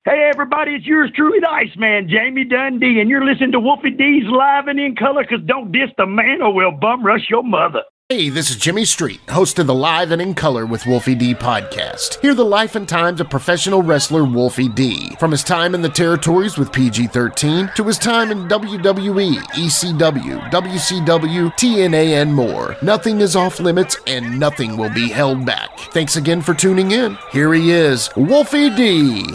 Hey, everybody, it's yours truly, the Iceman, Jamie Dundee, and you're listening to Wolfie D's Live and in Color, because don't diss the man or we'll bum rush your mother. Hey, this is Jimmy Street, host of the Live and in Color with Wolfie D podcast. Hear the life and times of professional wrestler Wolfie D. From his time in the territories with PG-13 to his time in WWE, ECW, WCW, TNA, and more. Nothing is off limits and nothing will be held back. Thanks again for tuning in. Here he is, Wolfie D.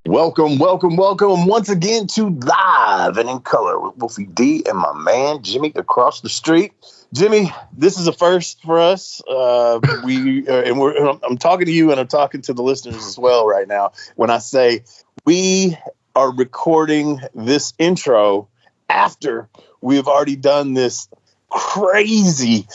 Welcome once again to Live and in Color with Wolfie D and my man Jimmy across the street. Jimmy, this is a first for us. I'm talking to you and I'm talking to the listeners as well right now when I say we are recording this intro after we've already done this crazy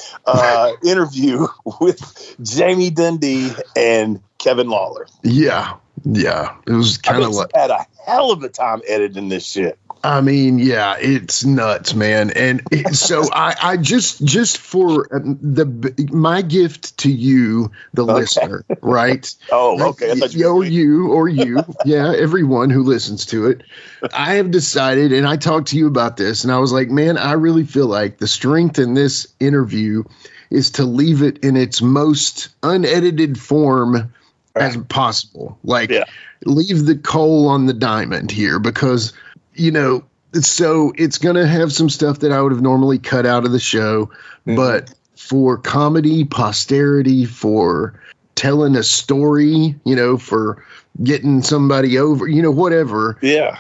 interview with Jamie Dundee and Kevin Lawler. Yeah. It was kind of like had a hell of a time editing this shit. I mean, yeah, it's nuts, man. And so I just for my gift to you, the listener, right? Oh, okay. Or you, yeah, everyone who listens to it. I have decided, and I talked to you about this, and I was like, man, I really feel like the strength in this interview is to leave it in its most unedited form as possible. Leave the coal on the diamond here because, so it's going to have some stuff that I would have normally cut out of the show, but for comedy, posterity, for telling a story, for getting somebody over, whatever. Yeah.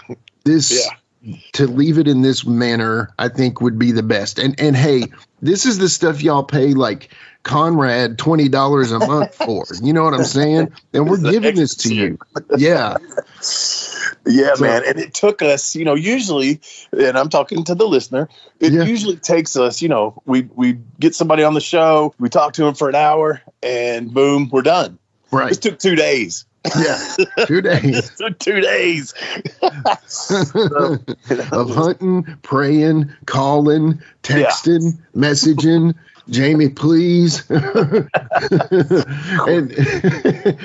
To leave it in this manner, I think would be the best. And hey, this is the stuff y'all pay like Conrad $20 a month for. You know what I'm saying? And we're giving this to you. Yeah. Yeah, man. And it took us, usually, and I'm talking to the listener, it usually takes us, we get somebody on the show, we talk to them for an hour, and boom, we're done. Right. It took 2 days. Yeah, 2 days. 2 days. Of hunting, praying, calling, texting, messaging. Jamie, please. And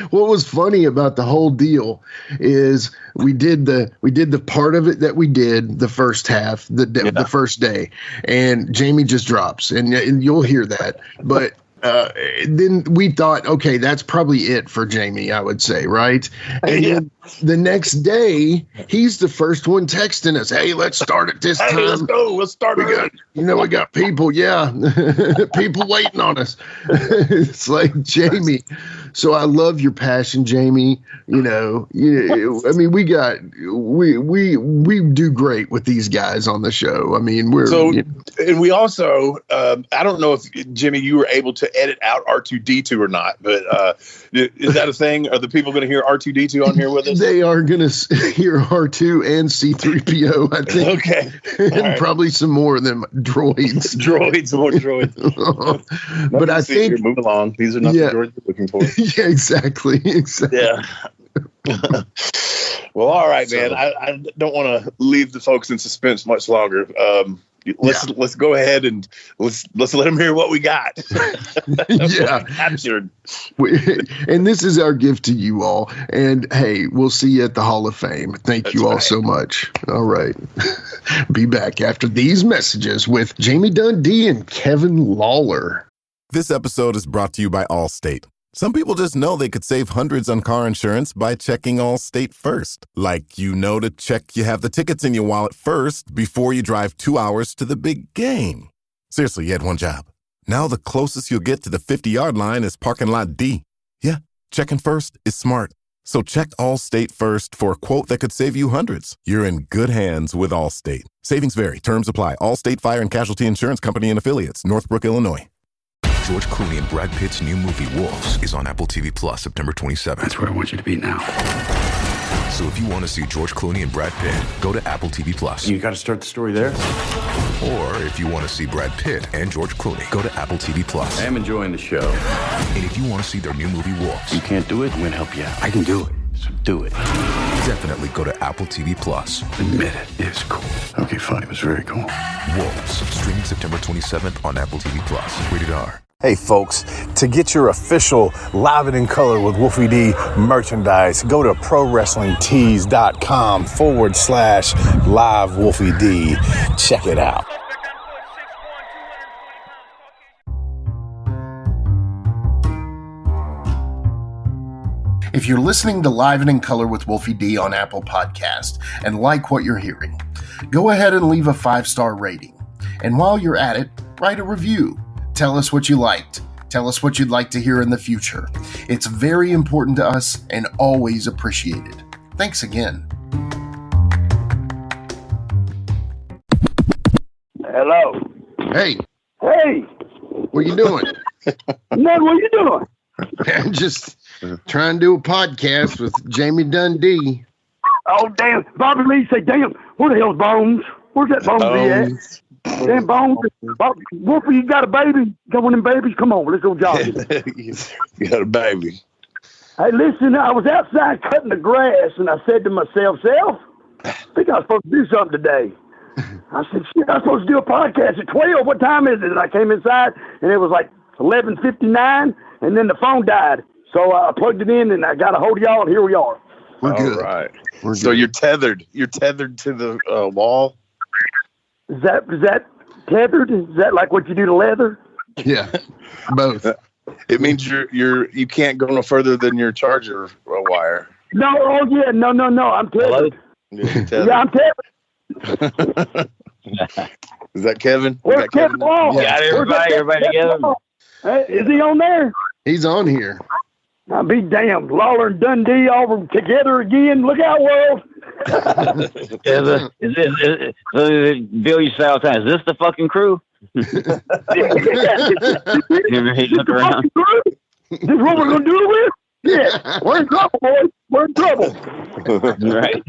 what was funny about the whole deal is we did the part of it that we did the first half, the first day, and Jamie just drops, and you'll hear that, but. Then we thought, okay, that's probably it for Jamie, I would say, right? And then the next day, he's the first one texting us, hey, let's start at this time. Let's go. Let's start again. We got people, people waiting on us. It's like, Jamie. So I love your passion, Jamie. I mean, we do great with these guys on the show. I mean, and we also, I don't know if Jimmy, you were able to edit out R2D2 or not, but is that a thing? Are the people going to hear R2D2 on here with us? They are going to hear R2 and C3PO, I think. Okay. And probably some more of them droids. More droids. But I think here. Move along. These are not the droids you're looking for. Yeah, exactly. Yeah. Well, all right, man. I don't want to leave the folks in suspense much longer. Let's go ahead and let's let them hear what we got. Yeah, captured. And this is our gift to you all. And hey, we'll see you at the Hall of Fame. Thank you all so much. All right, be back after these messages with Jamie Dundee and Kevin Lawler. This episode is brought to you by Allstate. Some people just know they could save hundreds on car insurance by checking Allstate first. Like, to check you have the tickets in your wallet first before you drive 2 hours to the big game. Seriously, you had one job. Now the closest you'll get to the 50-yard line is parking lot D. Yeah, checking first is smart. So check Allstate first for a quote that could save you hundreds. You're in good hands with Allstate. Savings vary. Terms apply. Allstate Fire and Casualty Insurance Company and Affiliates. Northbrook, Illinois. George Clooney and Brad Pitt's new movie, Wolves, is on Apple TV Plus September 27th. That's where I want you to be now. So if you want to see George Clooney and Brad Pitt, go to Apple TV Plus. You got to start the story there. Or if you want to see Brad Pitt and George Clooney, go to Apple TV Plus. I am enjoying the show. And if you want to see their new movie, Wolves. You can't do it, I'm going to help you out. I can do it, so do it. Definitely go to Apple TV Plus. Admit it, it's cool. Okay, fine, it was very cool. Wolves, streaming September 27th on Apple TV Plus. Rated R. Hey folks, to get your official Live and in Color with Wolfie D merchandise, go to prowrestlingtees.com/live Wolfie D. Check it out. If you're listening to Live and in Color with Wolfie D on Apple Podcast and like what you're hearing, go ahead and leave a 5-star rating. And while you're at it, write a review. Tell us what you liked. Tell us what you'd like to hear in the future. It's very important to us and always appreciated. Thanks again. Hello. Hey, Hey. what you doing? Ned, what you doing? I'm just trying to do a podcast with Jamie Dundee. Oh, damn. Bobby Lee say, damn, where the hell's Bones? Where's that Bones at? Damn, Bones. Wolfie, you got a baby? Got one of them babies? Come on, let's go jogging. You got a baby. Hey, listen, I was outside cutting the grass, and I said to myself, I think I was supposed to do something today. I said, shit, I'm supposed to do a podcast at 12. What time is it? And I came inside, and it was like 11:59, and then the phone died. So I plugged it in, and I got a hold of y'all, and here we are. We're good. All right. We're So good. you're tethered. You're tethered to the wall. Is that tethered? Is that like what you do to leather? Yeah, both. It means you can't go no further than your charger wire. No, oh yeah, no. I'm tethered. You're tethered. Yeah, I'm tethered. Is that Kevin? We Where's got Kevin? Kevin Long? Got everybody together. Hey, is he on there? He's on here. I'll be damned. Lawler and Dundee all together again. Look out, world. So Bill used to say all the time, is this the fucking crew? He look around. This is what we're going to do with? Yeah, we're in trouble, boys. We're in trouble. Right.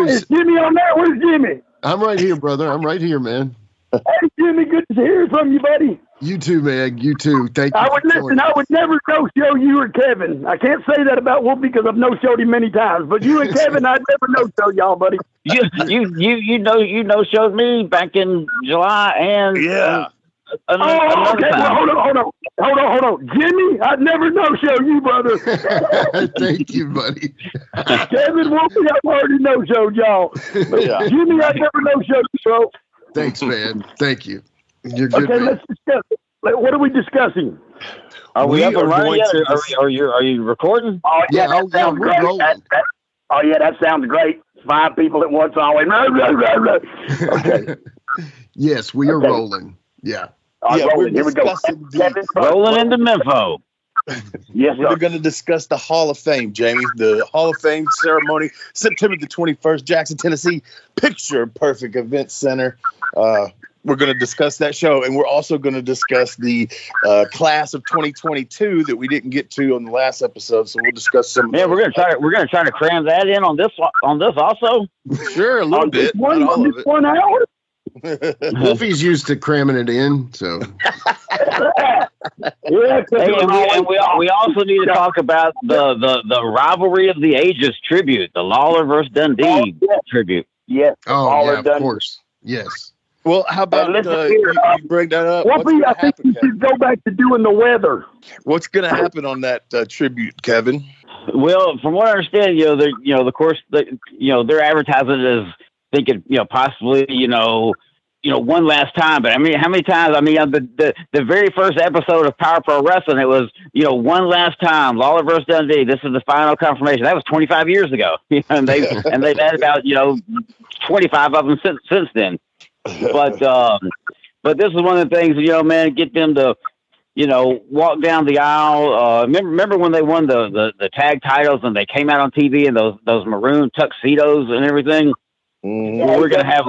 Is Jimmy on there? Where's Jimmy? I'm right here, brother. I'm right here, man. Hey, Jimmy, good to hear from you, buddy. You too, man. You too. Thank you. I would never no-show you or Kevin. I can't say that about Wolfie because I've no-showed him many times. But you and Kevin, I'd never no-show y'all, buddy. You showed me back in July and Okay. another time. Well, hold on. Jimmy, I'd never no-show you, brother. Thank you, buddy. Kevin, Wolfie, I've already no-showed y'all. But Jimmy, I'd never no-show you, bro. Thanks, man. Thank you. You're good. Okay, man. let's discuss it. What are we discussing? Are we up and running yet? to Are you recording? Oh, Yeah, that sounds we're great. rolling. That sounds great. 5 people at once always. Okay. Yes, we are rolling. Yeah. We're Here we go. discussing Rolling into Memphis. Yes, We're sir. going to discuss the Hall of Fame, Jamie. The Hall of Fame ceremony, September the 21st, Jackson, Tennessee. Picture Perfect Event Center. We're going to discuss that show, and we're also going to discuss the class of 2022 that we didn't get to on the last episode. So we'll discuss some. Yeah, we're gonna try to cram that in on this also. Sure, a little bit, not all of it. 1 hour. Wolfie's used to cramming it in, so. We also need to talk about the rivalry of the ages tribute, the Lawler versus Dundee tribute. Yes. Oh, yeah, of course. Yes. Well, how about you bring that up? Wolfie, I think you should go back to doing the weather. What's going to happen on that tribute, Kevin? Well, from what I understand, their advertising is thinking, possibly, one last time. But I mean, how many times? I mean, the very first episode of Power Pro Wrestling, it was, one last time, Lawler versus Dundee. This is the final confirmation. That was 25 years ago, and they've had about 25 of them since then. But this is one of the things, get them to, walk down the aisle. Remember when they won the tag titles and they came out on TV in those maroon tuxedos and everything? Well, we're gonna have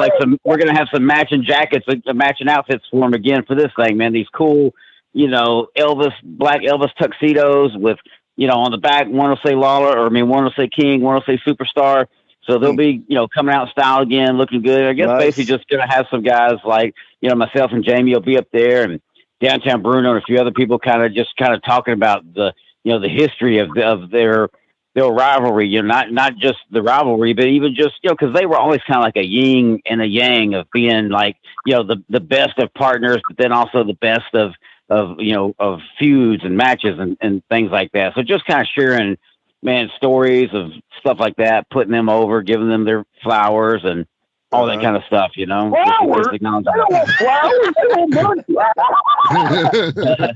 some matching jackets, matching outfits for them again for this thing, man. These cool, black Elvis tuxedos with, on the back, one will say Lawler, one will say King, one will say Superstar. So they'll be, coming out in style again, looking good. I guess basically just going to have some guys like, myself and Jamie will be up there, and Downtown Bruno and a few other people kind of talking about the, the history of their rivalry, you know, not just the rivalry, but even just, you know, because they were always kind of like a yin and a yang of being like, you know, the best of partners, but then also the best of you know, of feuds and matches and things like that. So just kind of sharing, man, stories of stuff like that, putting them over, giving them their flowers and all that kind of stuff, you know. Flowers? They don't want flowers. They want money.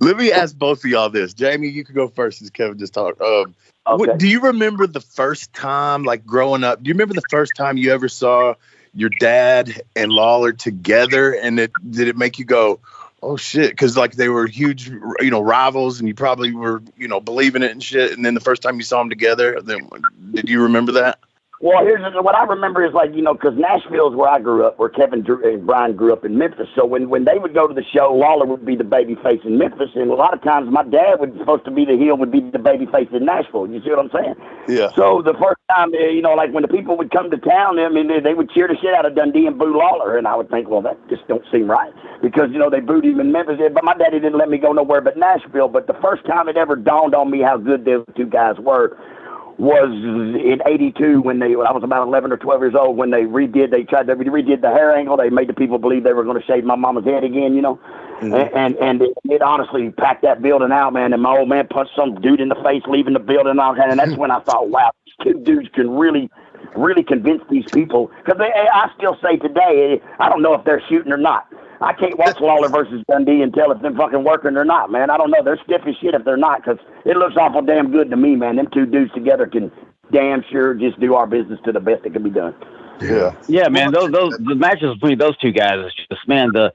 Let me ask both of y'all this. Jamie, you can go first since Kevin just talked. Okay. Do you remember the first time, like growing up, do you remember the first time you ever saw your dad and Lawler together? And did it make you go, oh shit? Because like they were huge, you know, rivals, and you probably were, you know, believing it and shit. And then the first time you saw them together, then did you remember that? Well, here's what I remember is like, you know, because Nashville is where I grew up, where Kevin and Brian grew up in Memphis. So when they would go to the show, Lawler would be the baby face in Memphis, and a lot of times my dad was supposed to be the heel, would be the baby face in Nashville. You see what I'm saying? Yeah. So the first time, you know, like when the people would come to town, I mean, they would cheer the shit out of Dundee and boo Lawler, and I would think, well, that just don't seem right, because, you know, they booed him in Memphis, but my daddy didn't let me go nowhere but Nashville. But the first time it ever dawned on me how good those two guys were was in '82 when I was about 11 or 12 years old, when they redid the hair angle. They made the people believe they were going to shave my mama's head again, you know. Mm-hmm. And it honestly packed that building out, man. And my old man punched some dude in the face leaving the building and all that. And that's when I thought, wow, these two dudes can really convince these people. Because I still say today, I don't know if they're shooting or not. I can't watch Lawler versus Dundee and tell if they're fucking working or not, man. I don't know. They're stiff as shit if they're not, because it looks awful damn good to me, man. Them two dudes together can damn sure just do our business to the best that can be done. Yeah, man. Those the matches between those two guys is just, man, the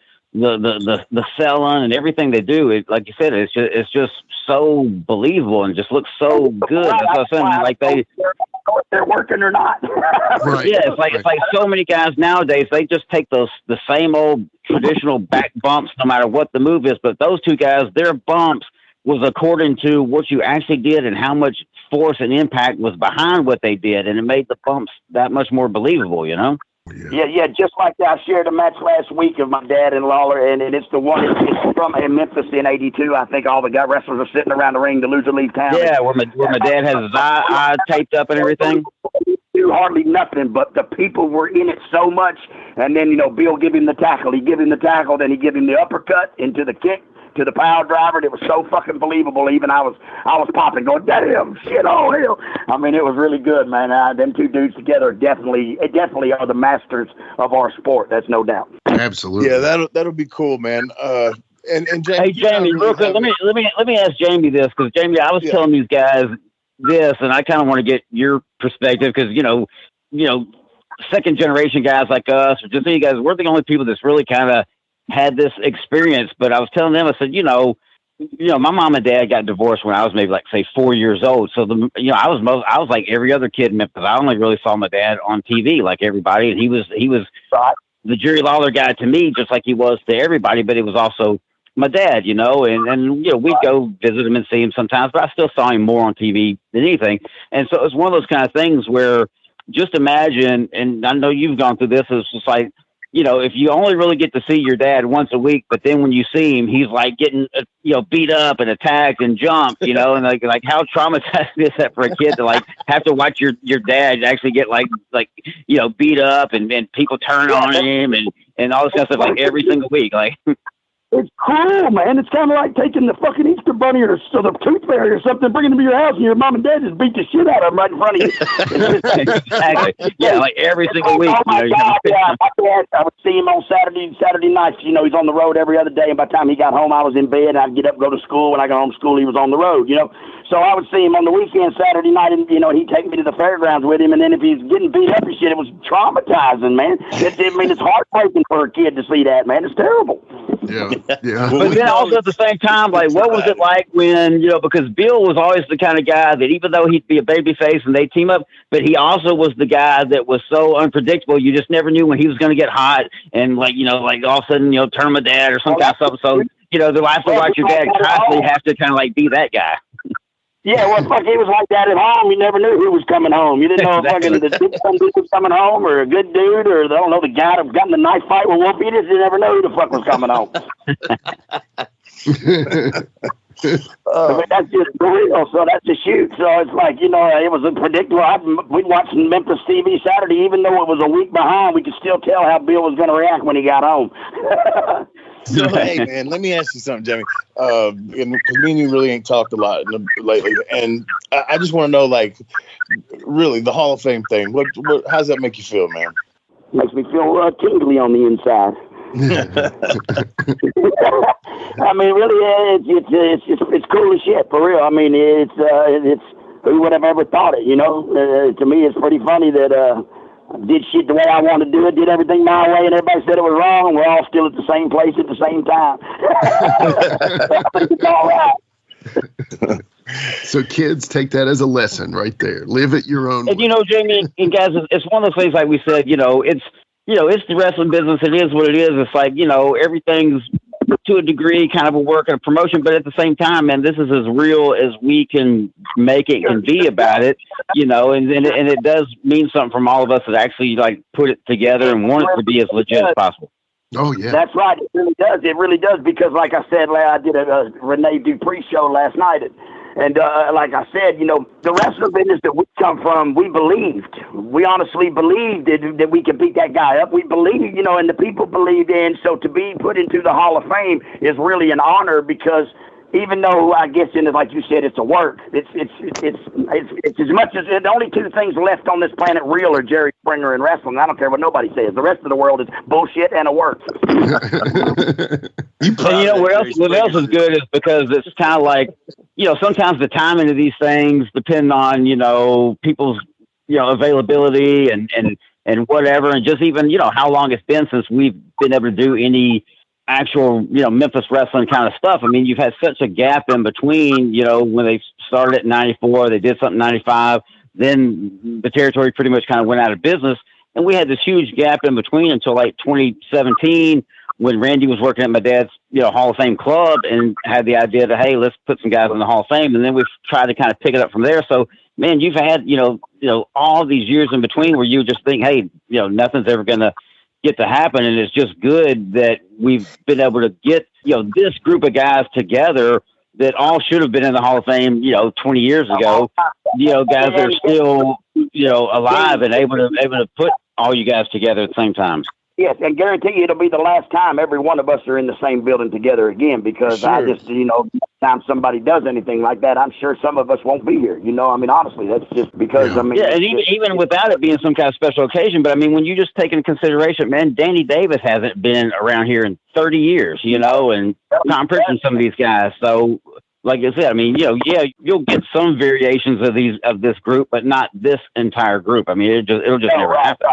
selling and everything they do. It, like you said, it's just so believable and just looks so good. That's what I'm saying. Like if they're working or not. Right. Yeah, it's like so many guys nowadays, they just take the same old traditional back bumps no matter what the move is. But those two guys, their bumps was according to what you actually did and how much force and impact was behind what they did, and it made the bumps that much more believable, you know? Yeah. Just like that, I shared a match last week of my dad and Lawler, and it's the one it's from in Memphis in '82. I think all the guy wrestlers are sitting around the ring. The loser leave town. Yeah, where my dad has his eye taped up and everything. Do hardly nothing, but the people were in it so much. And then, you know, Bill give him the tackle. He give him the tackle, then he give him the uppercut into the kick to the power driver. And it was so fucking believable. Even I was popping, going, damn, shit, oh hell. I mean, it was really good, man. Them two dudes together definitely are the masters of our sport. That's no doubt. Absolutely. Yeah, that'll be cool, man. And Jamie, hey, Jamie, real quick, let me ask Jamie this, because Jamie, I was telling these guys this, and I kind of want to get your perspective, because you know, second generation guys like us, or just you guys, we're the only people that's really kind of had this experience. But I was telling them, I said, you know, my mom and dad got divorced when I was maybe like say 4 years old. So I was like every other kid in Memphis. I only really saw my dad on TV like everybody, and he was the Jerry Lawler guy to me, just like he was to everybody. But it was also my dad, you know, and you know, we'd go visit him and see him sometimes, but I still saw him more on TV than anything. And so it was one of those kind of things where just imagine, and I know you've gone through this, it's just like, you know, if you only really get to see your dad once a week, but then when you see him, he's like getting, beat up and attacked and jumped, you know, and like how traumatizing is that for a kid to like have to watch your dad actually get like, beat up and people turn on him and all this kind of stuff like every single week. Like, it's cool, man. It's kind of like taking the fucking Easter bunny or the tooth fairy or something, bringing them to your house, and your mom and dad just beat the shit out of them right in front of you. Exactly. Yeah, like every single week. Oh my God, yeah. My dad, I would see him on Saturday nights. You know, he's on the road every other day, and by the time he got home, I was in bed, and I'd get up, go to school. When I got home from school, he was on the road, you know. So I would see him on the weekend, Saturday night, and, you know, he'd take me to the fairgrounds with him, and then if he's getting beat up and shit, it was traumatizing, man. It's heartbreaking for a kid to see that, man. It's terrible. Yeah. But then also at the same time, like, what was it like when, you know, because Bill was always the kind of guy that even though he'd be a baby face and they'd team up, but he also was the guy that was so unpredictable. You just never knew when he was going to get hot and, like, you know, like all of a sudden, you know, turn my dad or some kind of stuff. So, you know, the life to watch your dad constantly have to kind of like be that guy. Yeah, well, fuck, he was like that at home. You never knew who was coming home. You didn't know if fucking the dude was coming home or a good dude or, I don't know, the guy that got in the knife fight with Wolfie D. You never know who the fuck was coming home. But that's just real, so that's a shoot. So it's like, it was predictable. We'd watch Memphis TV Saturday, even though it was a week behind, we could still tell how Bill was going to react when he got home. So, hey, man, let me ask you something, Jimmy. Because me and you really ain't talked a lot lately. And I just want to know, like, really, the Hall of Fame thing. How does that make you feel, man? Makes me feel tingly on the inside. I mean, really, it's cool as shit, for real. I mean, it's who would have ever thought it, To me, it's pretty funny that I did shit the way I wanted to do it, did everything my way, and everybody said it was wrong, and we're all still at the same place at the same time. It's all right. So kids, take that as a lesson right there. Live it your own way. And, Jamie and guys, it's one of those things, like we said, it's the wrestling business. It is what it is. It's like, everything's to a degree kind of a work and a promotion, but at the same time, man, this is as real as we can make it and be about it, and it does mean something from all of us that actually like put it together and want it to be as legit as possible. Oh yeah, that's right. It really does. It really does, because like I said, I did a Renee Dupree show last night, and like I said, the wrestling business that we come from, we believed. We honestly believed that we could beat that guy up. We believed, and the people believed in. So to be put into the Hall of Fame is really an honor, because even though I guess like you said, it's a work. It's as much as the only two things left on this planet real are Jerry Springer and wrestling. I don't care what nobody says. The rest of the world is bullshit and a work. What else is good is because it's kind of like, sometimes the timing of these things depend on, people's, availability and whatever. And just even, how long it's been since we've been able to do any actual, Memphis wrestling kind of stuff. I mean, you've had such a gap in between, when they started at 94, they did something in 95, then the territory pretty much kind of went out of business. And we had this huge gap in between until like 2017, when Randy was working at my dad's, Hall of Fame club, and had the idea that, hey, let's put some guys in the Hall of Fame. And then we've tried to kind of pick it up from there. So, man, you've had, all these years in between where you just think, hey, nothing's ever going to get to happen. And it's just good that we've been able to get, this group of guys together that all should have been in the Hall of Fame, 20 years ago, guys that are still, alive and able to put all you guys together at the same time. Yes, and guarantee you it'll be the last time every one of us are in the same building together again, because sure. I just, time somebody does anything like that, I'm sure some of us won't be here. I mean, honestly, that's just because, Yeah, and even without it being some kind of special occasion, but I mean, when you just take into consideration, man, Danny Davis hasn't been around here in 30 years, and Tom Pritchard and some of these guys. So, like I said, I mean, you'll get some variations of this group, but not this entire group. I mean, it'll just never happen.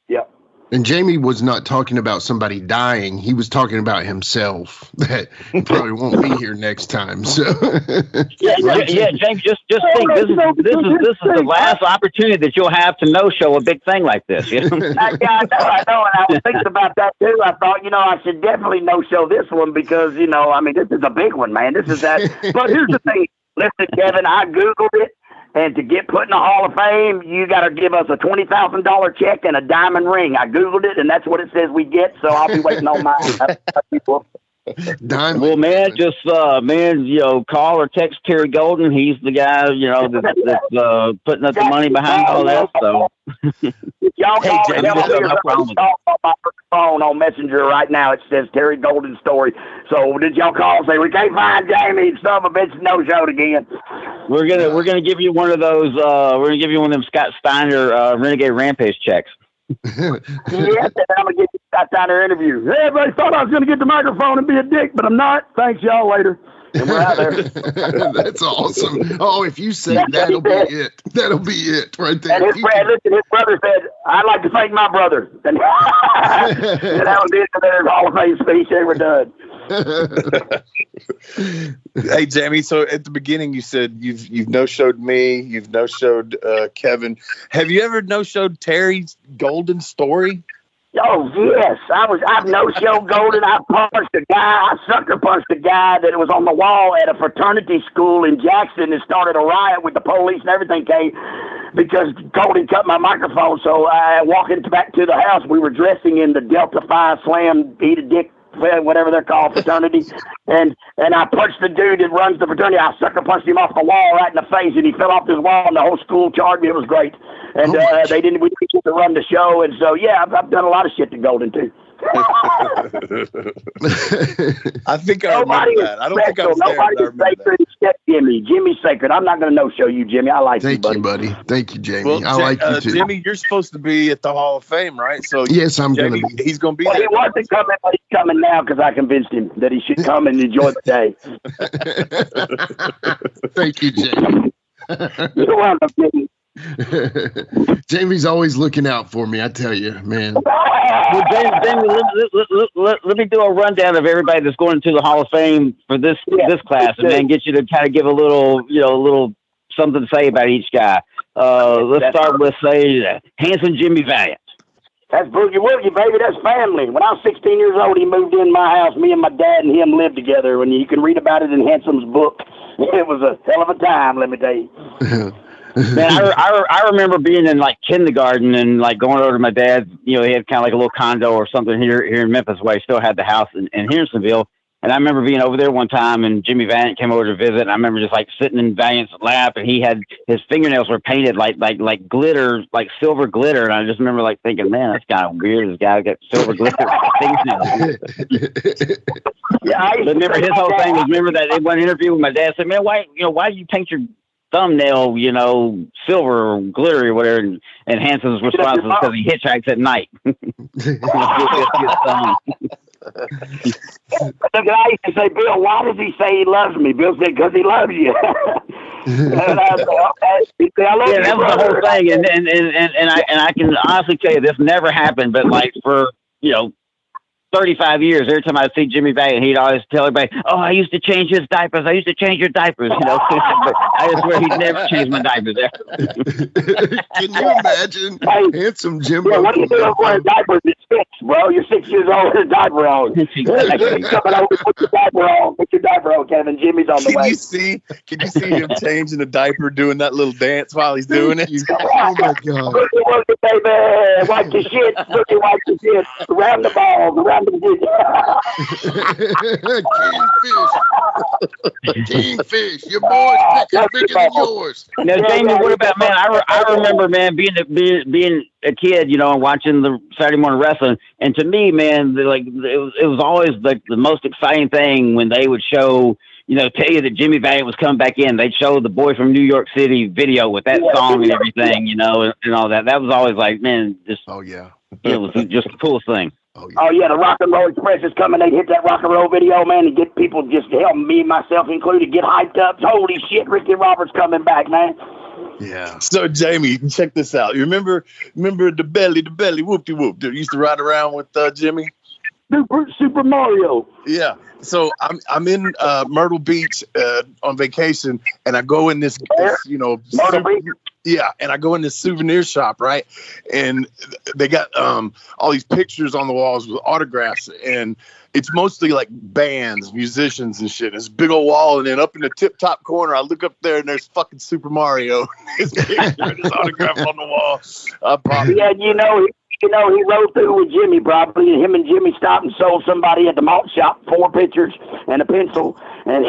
Yeah. And Jamie was not talking about somebody dying. He was talking about himself, that he probably won't be here next time. So James, just think this is the last opportunity that you'll have to no-show a big thing like this. I know. And I was thinking about that too. I thought, I should definitely no-show this one, because, I mean, this is a big one, man. This is that. But here's the thing. Listen, Kevin, I Googled it. And to get put in the Hall of Fame, you got to give us a $20,000 check and a diamond ring. I Googled it, and that's what it says we get. So I'll be waiting on mine. Diamond. Well, man, just call or text Terry Golden. He's the guy, that's putting up the money behind all that. So y'all call me. Call on my phone on Messenger right now. It says Terry Golden story. So did y'all call and say we can't find Jamie? Son of a bitch, no showed again. We're gonna give you one of those. We're gonna give you one of them Scott Steiner Renegade Rampage checks. Yes, and I'm gonna get you Scott Steiner interview. Hey, everybody thought I was gonna get the microphone and be a dick, but I'm not. Thanks, y'all. Later. And we're out there. That's awesome. Oh, if you say that'll be it. That'll be it right there. And his brother said, I'd like to thank my brother. And that was it for their Hall of Fame speech. They were done. Hey, Jamie, so at the beginning you said you've no-showed me, you've no-showed Kevin. Have you ever no-showed Terry's Golden story? Oh, yes. I've no-showed Golden. I sucker punched a guy that was on the wall at a fraternity school in Jackson and started a riot with the police and everything came because Golden cut my microphone. So walking back to the house, we were dressing in the Delta Phi Slam Eat a Dick whatever they're called, fraternity. And I punched the dude that runs the fraternity. I sucker punched him off the wall right in the face, and he fell off this wall, and the whole school charged me. It was great. And we didn't get to run the show. And so, yeah, I've done a lot of shit to Golden, too. I think I remember that. I don't think I was there. Nobody is sacred except Jimmy. Jimmy's sacred. I'm not going to no-show you, Jimmy. I like you, buddy. Thank you, buddy. Thank you, Jamie. Well, I like you, too. Jimmy, you're supposed to be at the Hall of Fame, right? So yes, I'm going to be. He's going to be there. He wasn't coming, but he's coming now because I convinced him that he should come and enjoy the day. Thank you, Jamie. You're welcome, Jimmy. Jamie's always looking out for me, I tell you, man. Well, Jamie, let me do a rundown of everybody that's going into the Hall of Fame for this class, and then get you to kind of give a little something to say about each guy. Let's start with, say, handsome Jimmy Valiant. That's Boogie Woogie, baby. That's family. When I was 16 years old, he moved in my house. Me and my dad and him lived together. And you can read about it in Handsome's book. It was a hell of a time, let me tell you. Man, I remember being in like kindergarten and like going over to my dad. You know, he had kind of like a little condo or something here in Memphis, where he still had the house in Hendersonville. And I remember being over there one time, and Jimmy Valiant came over to visit. And I remember just like sitting in Valiant's lap, and he had his fingernails were painted like glitter, like silver glitter. And I just remember like thinking, man, that's kind of weird. This guy got silver glitter fingernails. Yeah, I remember his whole thing was that in one interview with my dad said, man, why do you paint your thumbnail, silver or glittery or whatever? And Hanson's response was because he hitchhikes at night. I used to say, Bill, why does he say he loves me? Bill said, because he loves you. And I said, okay. I love you, that was the whole thing. And I can honestly tell you, this never happened, but like for 35 years, every time I see Jimmy Valiant, he'd always tell everybody, "Oh, I used to change his diapers. I used to change your diapers." But I just swear he'd never changed my diapers. Can you imagine handsome Jimbo? Yeah, what are you doing wearing diapers at 6, bro? You're 6 years old with a diaper on. Coming over, put your diaper on. Put your diaper on, Kevin. Jimmy's on the way. Can you see him changing the diaper, doing that little dance while he's doing it? Oh my God! Work it, baby. Wipe your shit. Wipe your shit. Around the balls. Around the Kingfish, your boy's picking bigger than yours. Now, Jamie, what about, man? I remember, man, being a kid, and watching the Saturday morning wrestling, and to me, man, it was always like the most exciting thing when they would show, tell you that Jimmy Valiant was coming back in. They'd show the Boy from New York City video with that song and everything, and all that. That was always like, man, just it was just the coolest thing. Oh, yeah, the Rock and Roll Express is coming. They hit that rock and roll video, man, and get people, just help me, myself included, get hyped up. Holy shit, Ricky Roberts coming back, man. Yeah. So, Jamie, check this out. You remember the belly, whoop-de-whoop that used to ride around with Jimmy? Super Mario. Yeah. So I'm in Myrtle Beach on vacation, and I go in this Myrtle Beach. Yeah, and I go in this souvenir shop, right? And they got all these pictures on the walls with autographs, and it's mostly like bands, musicians and shit. It's a big old wall, and then up in the tip-top corner, I look up there, and there's fucking Super Mario. His picture and his autograph on the wall. Yeah, he rode through with Jimmy probably, and him and Jimmy stopped and sold somebody at the malt shop 4 pictures and a pencil, and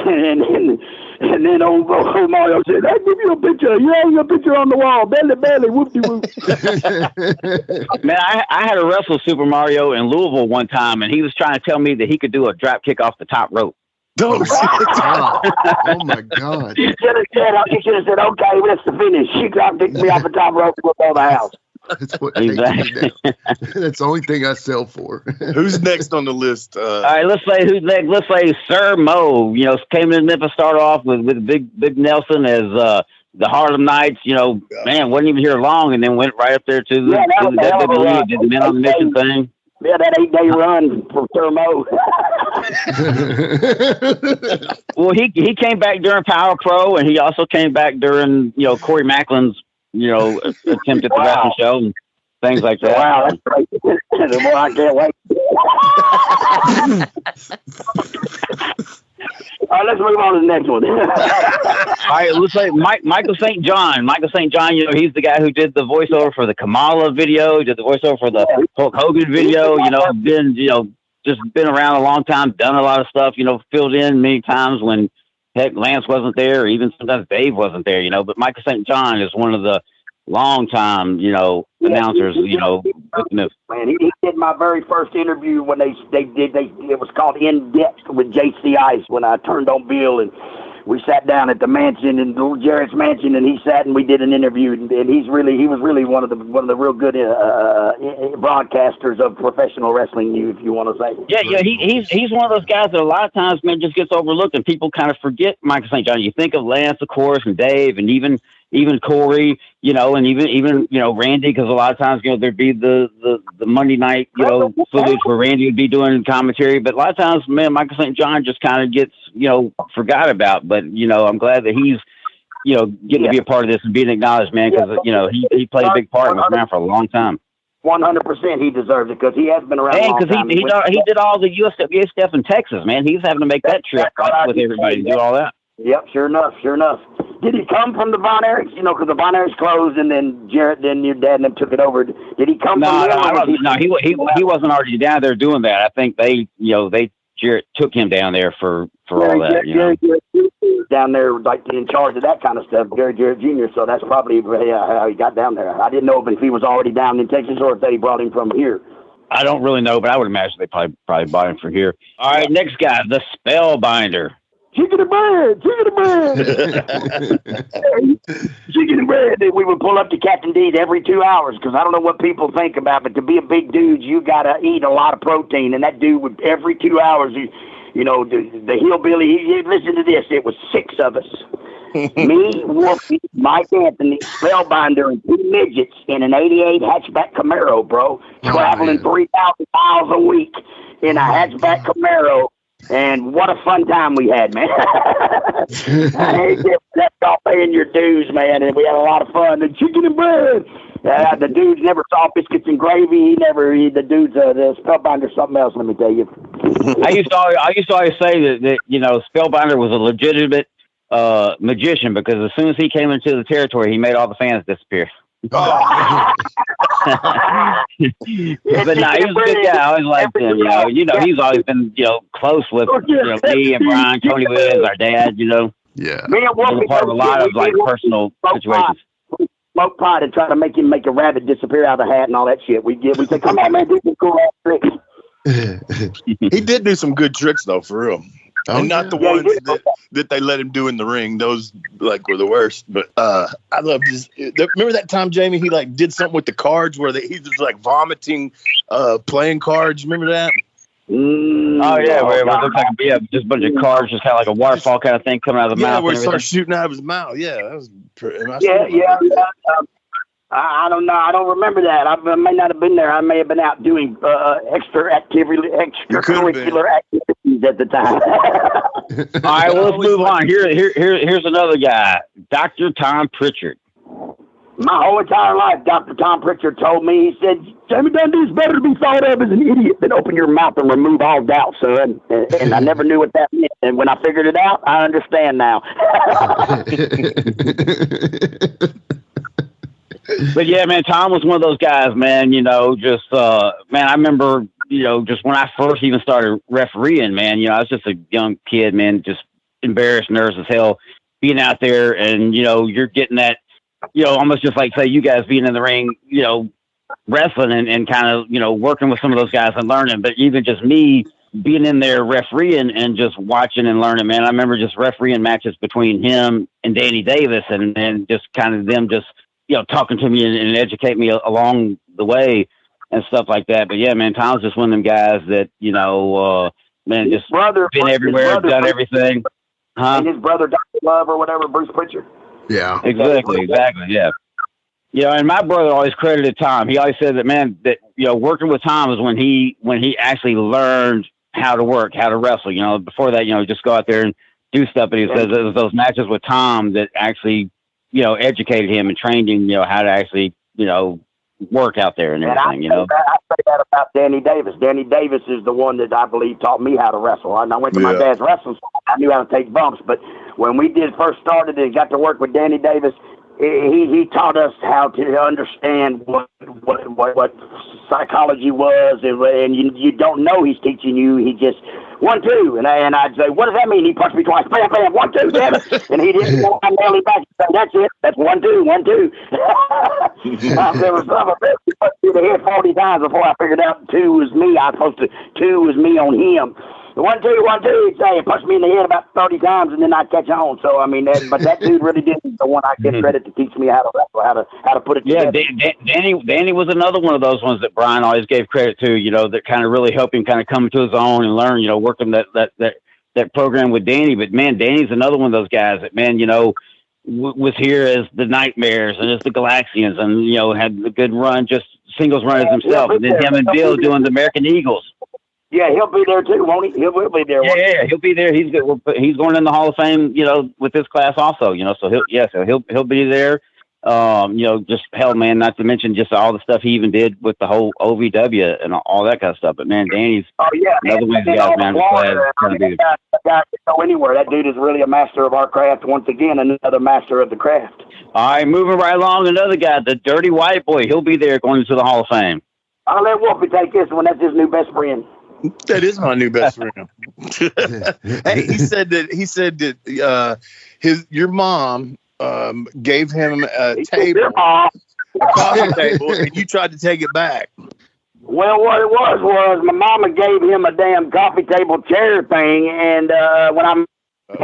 then old Mario said, "I give you a picture. You have a picture on the wall. Belly, whoop-de-whoop." Man, I had to wrestle Super Mario in Louisville one time, and he was trying to tell me that he could do a drop kick off the top rope. Oh my God! You should have said, "Okay, that's the finish." She drop kicked me off the top rope and whooped all the house. That's what exactly. That's the only thing I sell for. Who's next on the list? All right, let's say who's next. Let's say Sir Mo. Came in Memphis, started off with Big Nelson as the Harlem Knights. Man, wasn't even here long, and then went right up there to the WWE, did the Men on the Mission thing. Yeah, that 8-day run for Sir Mo. Well, he came back during Power Pro, and he also came back during Corey Macklin's attempt at the wrestling show and things like that. Wow, that's great. Well, I can't wait. All right, let's move on to the next one. All right, let's say Michael St. John. Michael St. John, he's the guy who did the voiceover for the Kamala video, did the voiceover for the Hulk Hogan video, been, just been around a long time, done a lot of stuff, filled in many times when heck Lance wasn't there, or even sometimes Dave wasn't there, but Michael St. John is one of the long time, announcers, with the Man, he did my very first interview when they did it was called In Depth with JC Ice when I turned on Bill, and we sat down at the mansion, and Jarrett's mansion, and he sat and we did an interview, and he was really one of the real good broadcasters of professional wrestling, if you want to say. Yeah, he's one of those guys that a lot of times, man, just gets overlooked, and people kind of forget Michael St. John. You think of Lance, of course, and Dave, and even Corey, and even Randy, because a lot of times, there'd be the Monday night, footage where Randy would be doing commentary, but a lot of times, man, Michael St. John just kind of gets, forgot about, but, I'm glad that he's, getting to be a part of this and being acknowledged, man, because, he played a big part and was around for a long time. 100% he deserves it, because he has been around a long time. He did all the USWA stuff in Texas, man. He's having to make that trip with everybody to do all that. Yep, sure enough. Did he come from the Von Erichs? Because the Von Erichs closed, and then Jarrett, then your dad, and them took it over. Did he come from them? No, he wasn't already down there doing that. I think Jarrett took him down there for all that. Jarrett down there, like in charge of that kind of stuff. Jarrett Jr. So that's probably how he got down there. I didn't know if he was already down in Texas or if they brought him from here. I don't really know, but I would imagine they probably bought him from here. All right, next guy, the Spellbinder. Chicken and bread. Chicken and bread. We would pull up to Captain D's every 2 hours, because I don't know what people think about, but to be a big dude, you got to eat a lot of protein. And that dude would, every 2 hours, the hillbilly, listen to this, it was 6 of us. Me, Wolfie, Mike Anthony, Spellbinder, and 2 midgets in an 88 hatchback Camaro, bro, traveling 3,000 miles a week in a hatchback Camaro. And what a fun time we had, man. That's all paying your dues, man. And we had a lot of fun. The chicken and bread. The dudes never saw biscuits and gravy. The dudes, the Spellbinder, something else, let me tell you. I used to always say that Spellbinder was a legitimate magician, because as soon as he came into the territory, he made all the fans disappear. Oh. But no, he was a good guy. I always liked him. He's always been close with me and Brian, Tony Wiz, our dad. Yeah, me and Wolfie part of a lot of personal situations. Smoke pot and try to make him make a rabbit disappear out of the hat and all that shit. We say, come on, man, do some cool ass tricks. He did do some good tricks though, for real. And not the ones that they let him do in the ring. Those were the worst. But I love this. Remember that time, Jamie? He did something with the cards where he was vomiting, playing cards. Remember that? Oh yeah, where it looked like just a bunch of cards, just kind of like a waterfall kind of thing coming out of the mouth. Yeah, where he started shooting out of his mouth. Yeah, that was. I don't know. I don't remember that. I may not have been there. I may have been out doing extracurricular activities at the time. All right, well, let's move on. Here's another guy, Dr. Tom Pritchard. My whole entire life, Dr. Tom Pritchard told me, he said, Jamie Dundee's better to be thought of as an idiot than open your mouth and remove all doubt, son. And I never knew what that meant. And when I figured it out, I understand now. But yeah, man, Tom was one of those guys, man, I remember, just when I first even started refereeing, man, I was just a young kid, man, just embarrassed, nervous as hell, being out there, and, you're getting that, almost just like, say, you guys being in the ring, wrestling and kind of, working with some of those guys and learning, but even just me being in there refereeing and just watching and learning, man, I remember just refereeing matches between him and Danny Davis, and just kind of them just, talking to me and educate me along the way and stuff like that. But yeah, man, Tom's just one of them guys that, man, just been everywhere, done everything. And his brother, Dr. Love or whatever, Bruce Pritchard. Yeah. Exactly. Yeah. And my brother always credited Tom. He always said that, man, that, working with Tom was when he actually learned how to work, how to wrestle, before that, just go out there and do stuff. And he says it was those matches with Tom that actually, educated him and trained him, how to actually, work out there and everything, I say that about Danny Davis. Danny Davis is the one that I believe taught me how to wrestle. I went to my dad's wrestling school. I knew how to take bumps, but when we first started and got to work with Danny Davis, he taught us how to understand what psychology was, and you don't know he's teaching you. He just 1, 2, and I'd say, what does that mean? He punched me twice. Bam, bam, 1, 2, damn it! And he didn't. I nailed him back. Say, that's it. That's 1, 2, 1, 2. There was some of it. He punched me in the head 40 times before I figured out 2 was me. Two was me on him. 1, 2, 1, 2. He'd say, he punched me in the head about 30 times, and then I'd catch on. So I mean, that dude really did the one I give credit to teach me how to wrestle, how to put it together. Yeah, Danny was another one of those ones that Brian always gave credit to. You know, that kind of really helped him kind of come to his own and learn. You know, working that program with Danny. But man, Danny's another one of those guys that, man, you know, was here as the Nightmares and as the Galaxians, and you know, had a good run, just singles run as himself, and then him and Bill doing the American Eagles. Yeah, he'll be there too, won't he? He'll be there. Yeah, he'll be there. He's good. He's going in the Hall of Fame, you know, with this class also. You know, so he'll be there. You know, just hell, man. Not to mention just all the stuff he even did with the whole OVW and all that kind of stuff. But man, Danny's another one of the guys, man. That guy can go anywhere. That dude is really a master of our craft. Once again, another master of the craft. All right, moving right along. Another guy, the Dirty White Boy. He'll be there going into the Hall of Fame. I'll let Wolfie take this one. That's his new best friend. That is my new best friend. Hey, he said that your mom gave him a coffee table, and you tried to take it back. Well, what it was my mama gave him a damn coffee table chair thing, and when I'm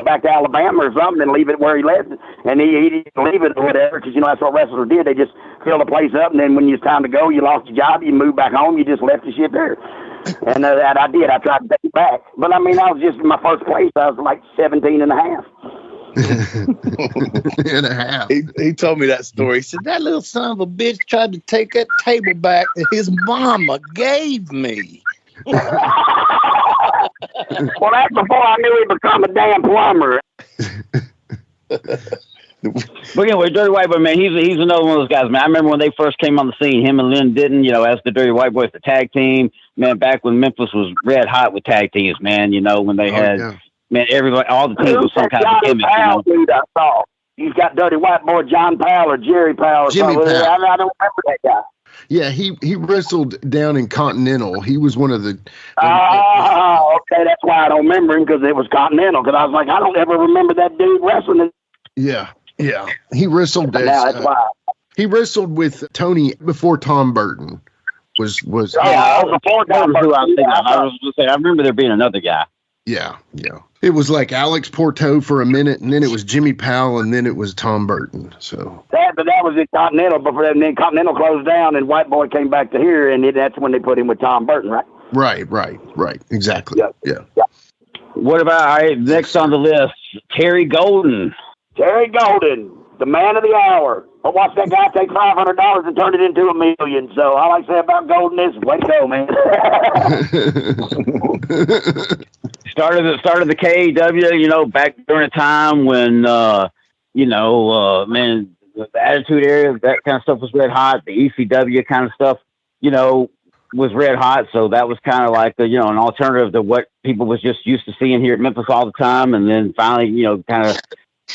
back to Alabama or something, and leave it where he left it, and he didn't leave it or whatever, because you know that's what wrestlers did. They just filled the place up, and then when it's time to go, you lost your job, you moved back home, you just left the shit there. And that I did. I tried to take it back. But, I mean, I was just in my first place. I was like 17 and a half. He told me that story. He said, that little son of a bitch tried to take that table back that his mama gave me. Well, that's before I knew he'd become a damn plumber. But anyway, Dirty White Boy, man, he's another one of those guys, man. I remember when they first came on the scene, him and Lynn Ditton, you know, as the Dirty White Boys, the tag team, man, back when Memphis was red hot with tag teams, man, you know, when they man, everybody, all the teams was some kind of gimmick, you know. Dude, I saw. He's got Dirty White Boy, John Powell or Jerry Powell or Jimmy something. Powell. I don't remember that guy. Yeah, he wrestled down in Continental. He was one of the. Okay, that's why I don't remember him, because it was Continental. Because I was like, I don't ever remember that dude wrestling. Yeah. He wrestled as. That's why. He wrestled with Tony before Tom Burton was. Before Tom Burton. I was going to say, I remember there being another guy. Yeah. It was like Alex Porto for a minute, and then it was Jimmy Powell, and then it was Tom Burton. So but that was in Continental before that. And then Continental closed down, and White Boy came back to here, and that's when they put him with Tom Burton, right? Right. Exactly. Yeah. What about next on the list? Terry Golden. Terry Golden, the man of the hour. I watched that guy take $500 and turn it into $1 million. So all I say about Golden is, way to go, man. started the KAW, you know, back during a time when, man, the Attitude Era, that kind of stuff was red hot. The ECW kind of stuff, you know, was red hot. So that was kind of like, an alternative to what people was just used to seeing here at Memphis all the time. And then finally, you know, kind of,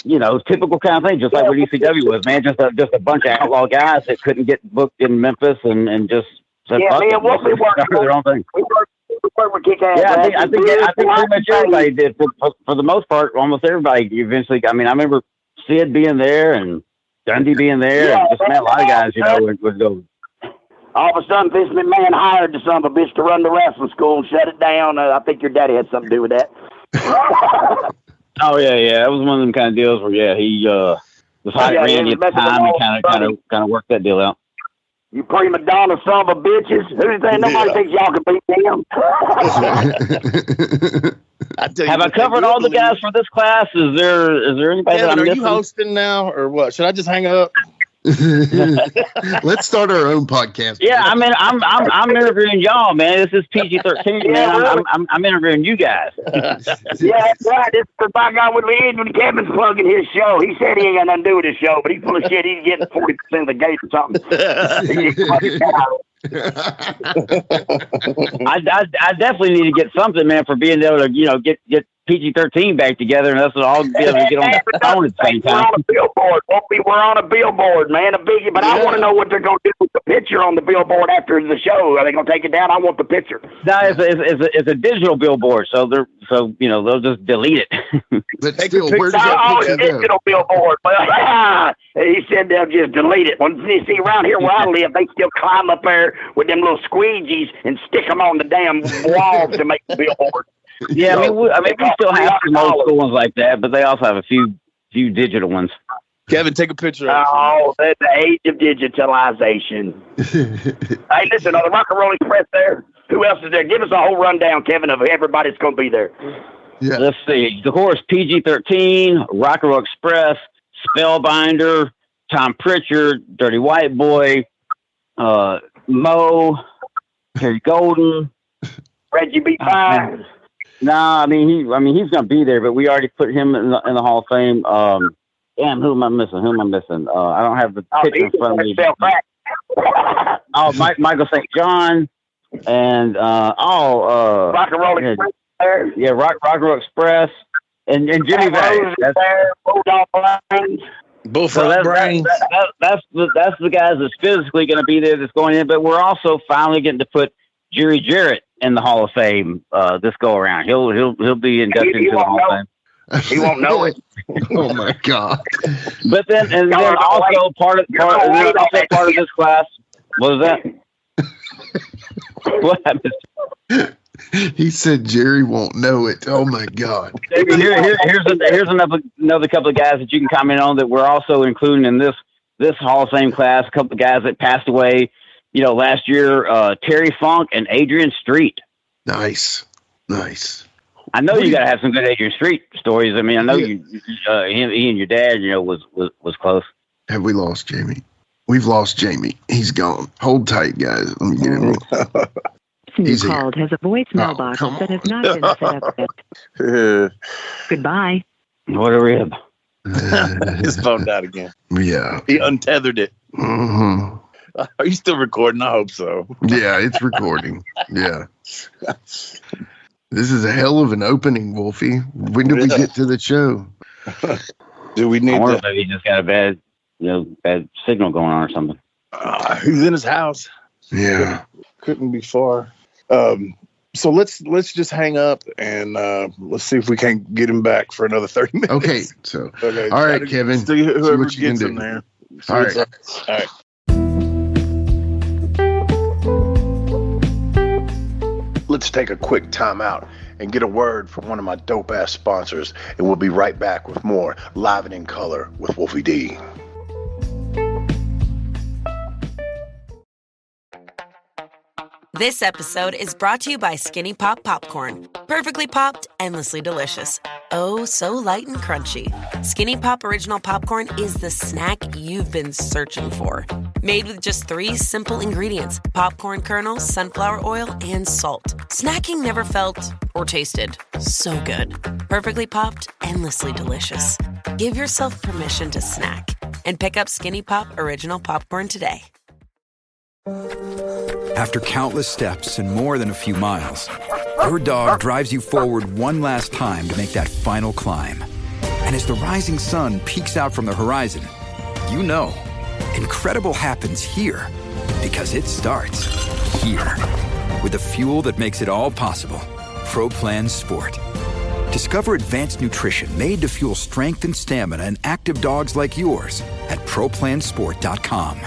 you know, typical kind of thing, just like what ECW was, man. Just a bunch of outlaw guys that couldn't get booked in Memphis and just said, man, what we worked their own thing. We worked with kick-ass. Yeah, I think pretty much everybody did. For the most part, almost everybody eventually. I mean, I remember Sid being there and Dundee being there, and just a lot of guys, you know, would go. All of a sudden, Vince McMahon hired the son of a bitch to run the wrestling school and shut it down. I think your daddy had something to do with that. Oh yeah, that was one of them kind of deals where he was hiring Randy at the time and kind of worked that deal out. You prima donna son of a bitches. Who do you think? Nobody thinks y'all can beat them. Have I covered all the guys for this class? Is there anybody that I'm missing? Are you hosting now or what? Should I just hang up? Let's start our own podcast. Yeah, I mean, I'm interviewing y'all, man. This is PG-13, man. I'm interviewing you guys. Yeah, that's right. This is the by God with Lee when Kevin's plugging his show. He said he ain't got nothing to do with his show, but he's full of shit. He's getting 40% of the gate or something. I definitely need to get something, man, for being able to, you know, get PG-13 back together, and us will all be able to get on the phone at the same time. We're on a billboard. We're on a billboard, man. A biggie. But I want to know what they're going to do with the picture on the billboard after the show. Are they going to take it down? I want the picture. No, it's a digital billboard, so they'll just delete it. But still, where does that picture go? Digital billboard. He said they'll just delete it. When you see around here where I live, they still climb up there with them little squeegees and stick them on the damn walls to make the billboard. Yeah, I mean, we still have some old school ones like that, but they also have a few digital ones. Kevin, take a picture of it. Oh, that's the age of digitalization. Hey, listen, are the Rock and Roll Express there? Who else is there? Give us a whole rundown, Kevin, of everybody that's going to be there. Yeah. Let's see. Of course, PG-13, Rock and Roll Express, Spellbinder, Tom Pritchard, Dirty White Boy, Mo, Terry Golden, Reggie B. Fine. I mean he's going to be there, but we already put him in the Hall of Fame. Damn, who am I missing? I don't have the picture in front of me. Michael St. John and Rock and Roll Express there. Yeah, Rock and Roll Express and Jimmy Vance. That's there. Bullfrog Brains. That's the guys that's physically going to be there that's going in, but we're also finally getting to put Jerry Jarrett in the Hall of Fame this go around. He'll be inducted into the Hall of Fame. He won't know it. Oh my God! But then also part of this class. What was that? What happened? He said Jerry won't know it. Oh my God! Here's another couple of guys that you can comment on that we're also including in this Hall of Fame class. A couple of guys that passed away, last year. Terry Funk and Adrian Street. Nice. I know you got to have some good Adrian Street stories. I mean, I know he and your dad, was close. Have we lost Jamie? We've lost Jamie. He's gone. Hold tight, guys. Let me get him. He's called has a voicemail box that has not been set up yet. Goodbye. What a rib. His phone died again. Yeah. He untethered it. Mm-hmm. Are you still recording? I hope so. Yeah, it's recording. Yeah. This is a hell of an opening, Wolfie. When did we get to the show? Do we need that? Maybe he just got a bad signal going on or something. He's in his house. Yeah. Couldn't be far. So let's just hang up and let's see if we can't get him back for another 30 minutes. Okay. So, all right, Kevin. See whoever what you gets can in do. there. All right. All right. Let's take a quick time out and get a word from one of my dope-ass sponsors, and we'll be right back with more Live and in Color with Wolfie D. This episode is brought to you by Skinny Pop Popcorn. Perfectly popped, endlessly delicious. Oh, so light and crunchy. Skinny Pop Original Popcorn is the snack you've been searching for. Made with just 3 simple ingredients: popcorn kernels, sunflower oil, and salt. Snacking never felt or tasted so good. Perfectly popped, endlessly delicious. Give yourself permission to snack and pick up Skinny Pop Original Popcorn today. After countless steps and more than a few miles, your dog drives you forward one last time to make that final climb. And as the rising sun peeks out from the horizon, you know, incredible happens here, because it starts here. With the fuel that makes it all possible, Pro Plan Sport. Discover advanced nutrition made to fuel strength and stamina in active dogs like yours at ProPlansport.com.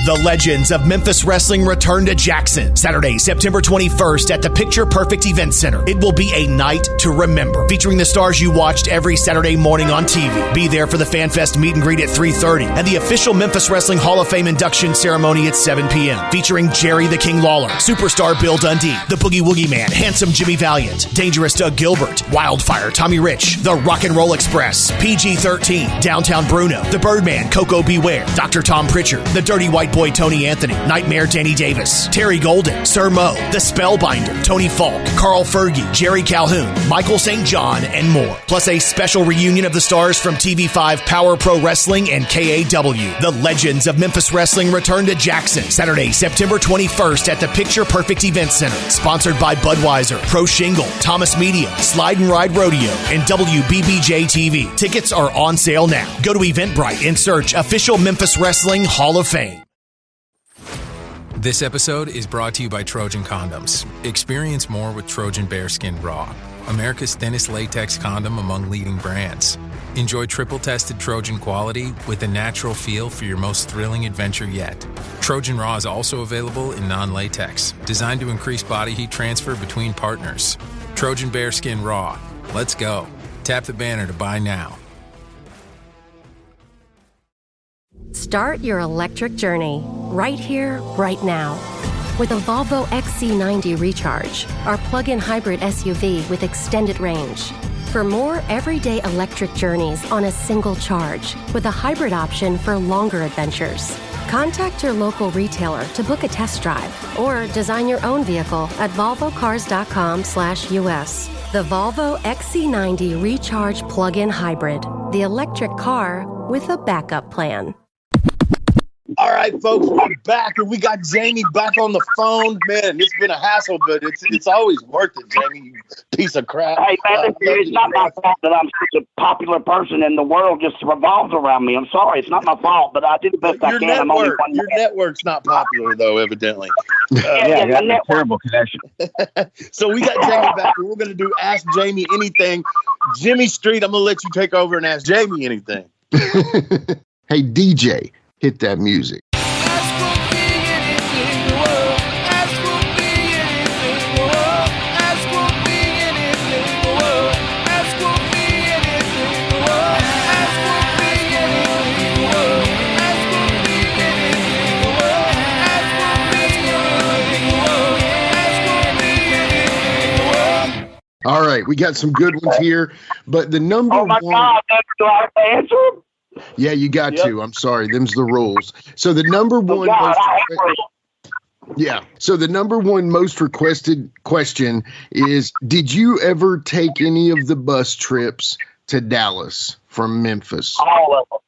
The legends of Memphis Wrestling return to Jackson, Saturday, September 21st at the Picture Perfect Event Center. It will be a night to remember, featuring the stars you watched every Saturday morning on TV. Be there for the FanFest meet and greet at 3:30 and the official Memphis Wrestling Hall of Fame induction ceremony at 7 p.m. featuring Jerry the King Lawler, Superstar Bill Dundee, the Boogie Woogie Man, Handsome Jimmy Valiant, Dangerous Doug Gilbert, Wildfire Tommy Rich, the Rock and Roll Express, PG-13, Downtown Bruno, the Birdman Coco Beware, Dr. Tom Pritchard, the Dirty White Boy Tony Anthony, Nightmare Danny Davis, Terry Golden, Sir Mo, The Spellbinder, Tony Falk, Carl Fergie, Jerry Calhoun, Michael St. John, and more. Plus a special reunion of the stars from TV5 Power Pro Wrestling and KAW. The Legends of Memphis Wrestling return to Jackson, Saturday, September 21st at the Picture Perfect Event Center. Sponsored by Budweiser, Pro Shingle, Thomas Media, Slide and Ride Rodeo, and WBBJ TV. Tickets are on sale now. Go to Eventbrite and search Official Memphis Wrestling Hall of Fame. This episode is brought to you by Trojan Condoms. Experience more with Trojan Bearskin Raw, America's thinnest latex condom among leading brands. Enjoy triple-tested Trojan quality with a natural feel for your most thrilling adventure yet. Trojan Raw is also available in non-latex, designed to increase body heat transfer between partners. Trojan Bearskin Raw. Let's go. Tap the banner to buy now. Start your electric journey right here, right now. With a Volvo XC90 Recharge, our plug-in hybrid SUV with extended range. For more everyday electric journeys on a single charge, with a hybrid option for longer adventures. Contact your local retailer to book a test drive or design your own vehicle at volvocars.com/US. The Volvo XC90 Recharge Plug-in Hybrid, the electric car with a backup plan. All right, folks, we're back, and we got Jamie back on the phone. Man, it's been a hassle, but it's always worth it, Jamie, you piece of crap. Hey, man, it's not my fault that I'm such a popular person and the world just revolves around me. I'm sorry. It's not my fault, but I did the best I can. I'm only one your man. network's not popular, though, evidently. I got a terrible connection. So we got Jamie back, and we're going to do Ask Jamie Anything. Jimmy Street, I'm going to let you take over and ask Jamie anything. Hey, DJ. Hit that music. All right, we got some good ones here, but the number one. Oh my God! Do I have to answer them? Yeah, you got to. I'm sorry. Them's the rules. So the number one. So the number one most requested question is: did you ever take any of the bus trips to Dallas from Memphis? All of them.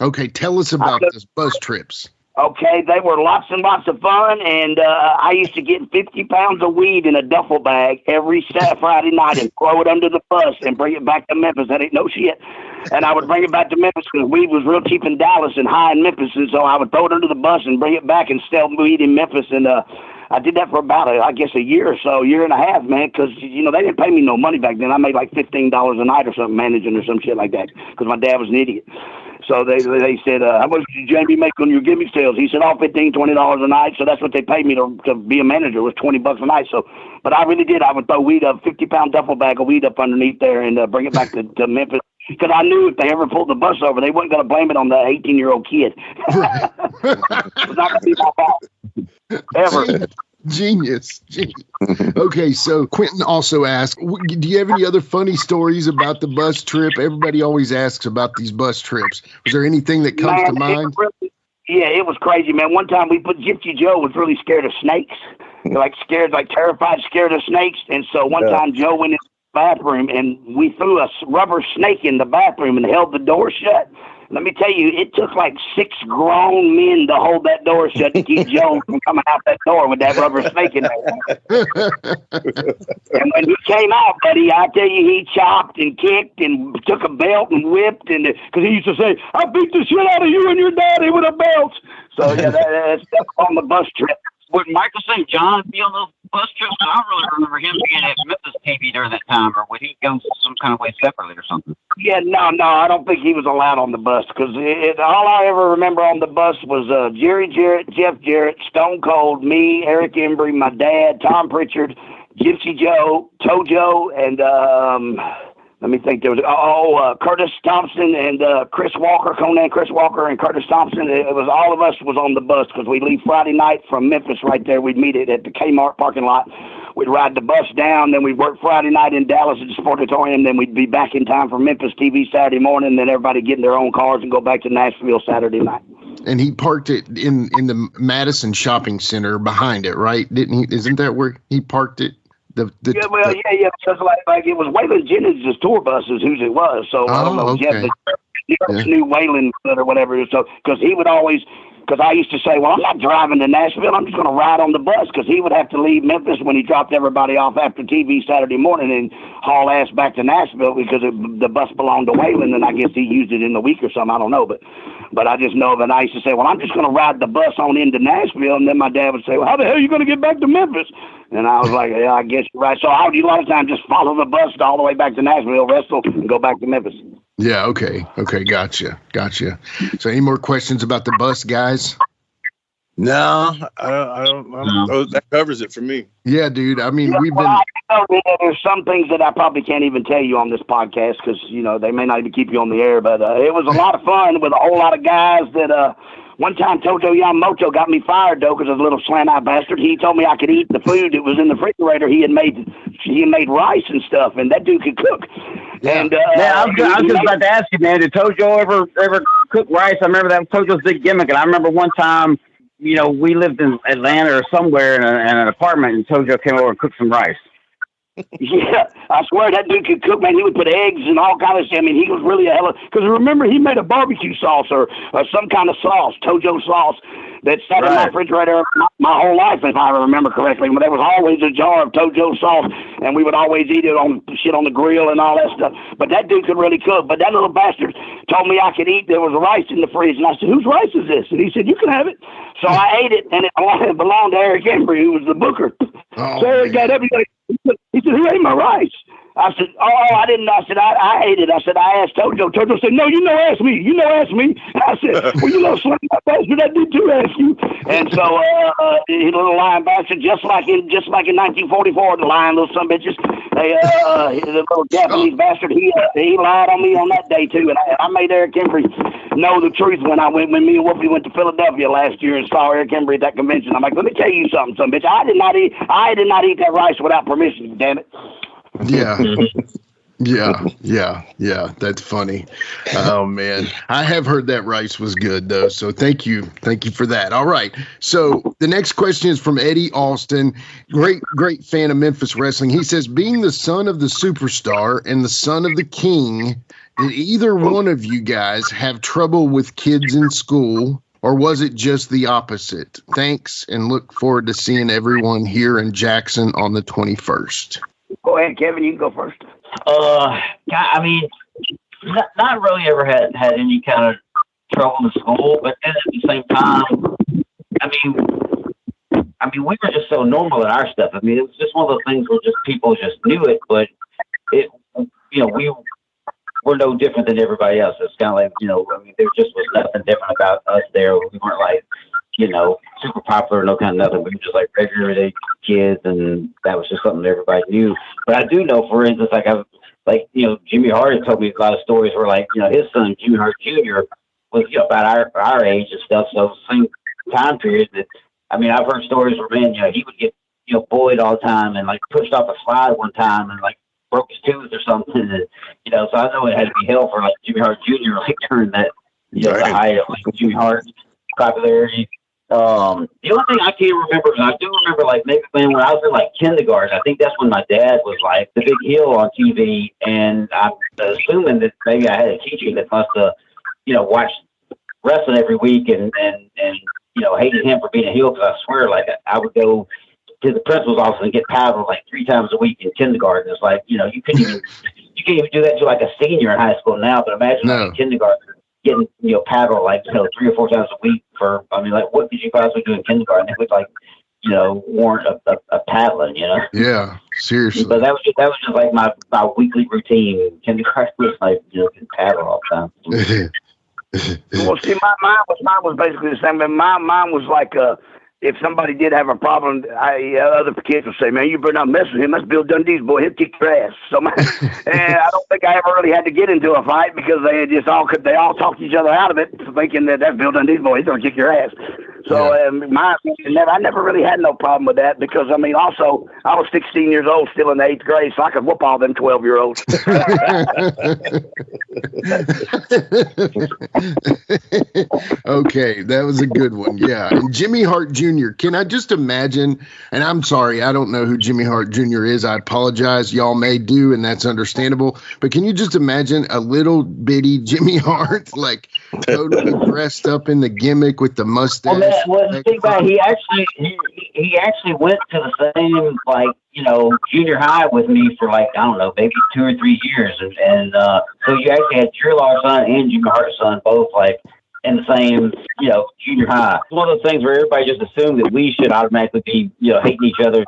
Okay, tell us about those bus trips. Okay, they were lots and lots of fun, and I used to get 50 pounds of weed in a duffel bag every Friday night and throw it under the bus and bring it back to Memphis. That ain't no shit. And I would bring it back to Memphis because weed was real cheap in Dallas and high in Memphis, and so I would throw it under the bus and bring it back and sell weed in Memphis. And I did that for about, a year or so, year and a half, man, because, they didn't pay me no money back then. I made like $15 a night or something managing or some shit like that because my dad was an idiot. So they said, how much did Jamie make on your gimmick sales? He said, $15, $20 a night. So that's what they paid me to be a manager, was $20 a night. So, but I really did. I would throw weed up, 50-pound duffel bag of weed up underneath there and bring it back to Memphis. Because I knew if they ever pulled the bus over, they wasn't going to blame it on the 18-year-old kid. It was not going to be my fault. Ever. Genius. Okay, so Quentin also asked, do you have any other funny stories about the bus trip? Everybody always asks about these bus trips. Was there anything that comes to mind? It was crazy, man. One time Gypsy Joe was really scared of snakes. Terrified, scared of snakes. And so one time Joe went in the bathroom and we threw a rubber snake in the bathroom and held the door shut. Let me tell you, it took like 6 grown men to hold that door shut to keep Joe from coming out that door with that rubber snake in there. And when he came out, buddy, I tell you, he chopped and kicked and took a belt and whipped, and because he used to say, "I beat the shit out of you and your daddy with a belt." So yeah, that's on the bus trip. Would Michael St. John be on those bus trips? I don't really remember him being at Memphis TV during that time, or would he go some kind of way separately or something? Yeah, no, I don't think he was allowed on the bus because all I ever remember on the bus was Jerry Jarrett, Jeff Jarrett, Stone Cold, me, Eric Embry, my dad, Tom Pritchard, Gypsy Joe, Tojo, and let me think. There was Curtis Thompson and Chris Walker, Conan Chris Walker and Curtis Thompson. It was all of us was on the bus because we'd leave Friday night from Memphis right there. We'd meet it at the Kmart parking lot. We'd ride the bus down. Then we'd work Friday night in Dallas at the Sportatorium. Then we'd be back in time for Memphis TV Saturday morning. Then everybody get in their own cars and go back to Nashville Saturday night. And he parked it in the Madison Shopping Center behind it, right? Didn't he? Isn't that where he parked it? Yeah. Because like it was Waylon Jennings' tour buses, whose it was. So I don't know. Okay. Jeff knew Waylon or whatever. So because he would always. Because I used to say, well, I'm not driving to Nashville. I'm just going to ride on the bus, because he would have to leave Memphis when he dropped everybody off after TV Saturday morning and haul ass back to Nashville because the bus belonged to Waylon, and I guess he used it in the week or something. I don't know. But I just know that I used to say, well, I'm just going to ride the bus on into Nashville. And then my dad would say, well, how the hell are you going to get back to Memphis? And I was like, yeah, I guess you're right. So I would a lot of times just follow the bus all the way back to Nashville, wrestle, and go back to Memphis. Yeah, okay. Gotcha. So any more questions about the bus, guys? No, I don't. That covers it for me. Yeah, dude. I mean, we've been. I know there's some things that I probably can't even tell you on this podcast because they may not even keep you on the air. But it was a lot of fun with a whole lot of guys. That one time Tojo Yamamoto got me fired though because of a little slant-eyed bastard. He told me I could eat the food that was in the refrigerator. He had made rice and stuff, and that dude could cook. Yeah. And I was just about to ask you, man. Did Tojo ever cook rice? I remember that was Tojo's big gimmick, and I remember one time. We lived in Atlanta or somewhere in an apartment, and Tojo came over and cooked some rice. Yeah, I swear that dude could cook, man. He would put eggs and all kind of shit. I mean, he was really a hell of... Because remember, he made a barbecue sauce or some kind of sauce, Tojo sauce, that sat in my refrigerator my whole life, if I remember correctly. But there was always a jar of Tojo sauce, and we would always eat it on the grill and all that stuff. But that dude could really cook. But that little bastard told me I could eat. There was rice in the fridge, and I said, whose rice is this? And he said, you can have it. So I ate it, and it belonged to Eric Embry, who was the booker. So Eric got everything. He said, who ate my rice? I said, I didn't know. I said, I ate it. I said, I asked Tojo. Tojo said, no, ask me. Ask me. I said, well, slam that bastard, that did too ask you. And so, he little lying bastard, just like in 1944, the lying little son of bitches. The little Japanese bastard, he lied on me on that day too. And I made Eric Embry know the truth when me and Wolfie went to Philadelphia last year and saw Eric Embry at that convention. I'm like, let me tell you something, son bitch. I did not eat that rice without permission, damn it. Yeah. That's funny. Oh man, I have heard that rice was good though. So thank you for that. All right. So the next question is from Eddie Alston, great fan of Memphis wrestling. He says, being the son of the superstar and the son of the king, did either one of you guys have trouble with kids in school, or was it just the opposite? Thanks, and look forward to seeing everyone here in Jackson on the 21st. Go ahead, Kevin. You can go first. I mean, not really ever had any kind of trouble in school, but then at the same time, I mean, we were just so normal in our stuff. I mean, it was just one of those things where just people just knew it, but we were no different than everybody else. It's kind of like, I mean, there just was nothing different about us there. We weren't like, super popular, no kind of nothing. We were just like regular everyday kids, and that was just something that everybody knew. But I do know, for instance, Jimmy Hart had told me a lot of stories where, his son, Jimmy Hart Jr., was, about our age and stuff. So same time period that, I've heard stories where, man, he would get, bullied all the time and pushed off a slide one time and broke his tooth or something. And, so I know it had to be hell for Jimmy Hart Jr. during that, the height of Jimmy Hart's popularity. The only thing I can't remember is I do remember maybe when I was in kindergarten. I think that's when my dad was the big heel on TV, and I'm assuming that maybe I had a teacher that must have watched wrestling every week and hated him for being a heel, because I swear I would go to the principal's office and get paddled 3 times a week in kindergarten. It's you can't even do that to a senior in high school now, but imagine in kindergarten getting paddled 3 or 4 times a week for, what could you possibly do in kindergarten? It would warrant a paddling, Yeah, seriously. But that was just my weekly routine in kindergarten was getting paddled all the time. Well, see, mine was basically the same. Mine was if somebody did have a problem, other kids would say, man, you better not mess with him. That's Bill Dundee's boy. He'll kick your ass. So, and I don't think I ever really had to get into a fight because they all talked each other out of it, thinking that that's Bill Dundee's boy. He's going to kick your ass. So, I never really had no problem with that because, also, I was 16 years old, still in the 8th grade, so I could whoop all them 12-year-olds. Okay, that was a good one. Yeah. And Jimmy Hart Jr., can I just imagine, and I'm sorry, I don't know who Jimmy Hart Jr. is. I apologize. Y'all may do, and that's understandable. But can you just imagine a little bitty Jimmy Hart, like totally dressed up in the gimmick with the mustache? Well, the thing about it, he actually went to the same, like, you know, junior high with me for like, I don't know, maybe 2 or 3 years. And so you actually had Jerry Lawler's son and Jimmy Hart's son both like in the same, you know, junior high. It's one of those things where everybody just assumed that we should automatically be, you know, hating each other,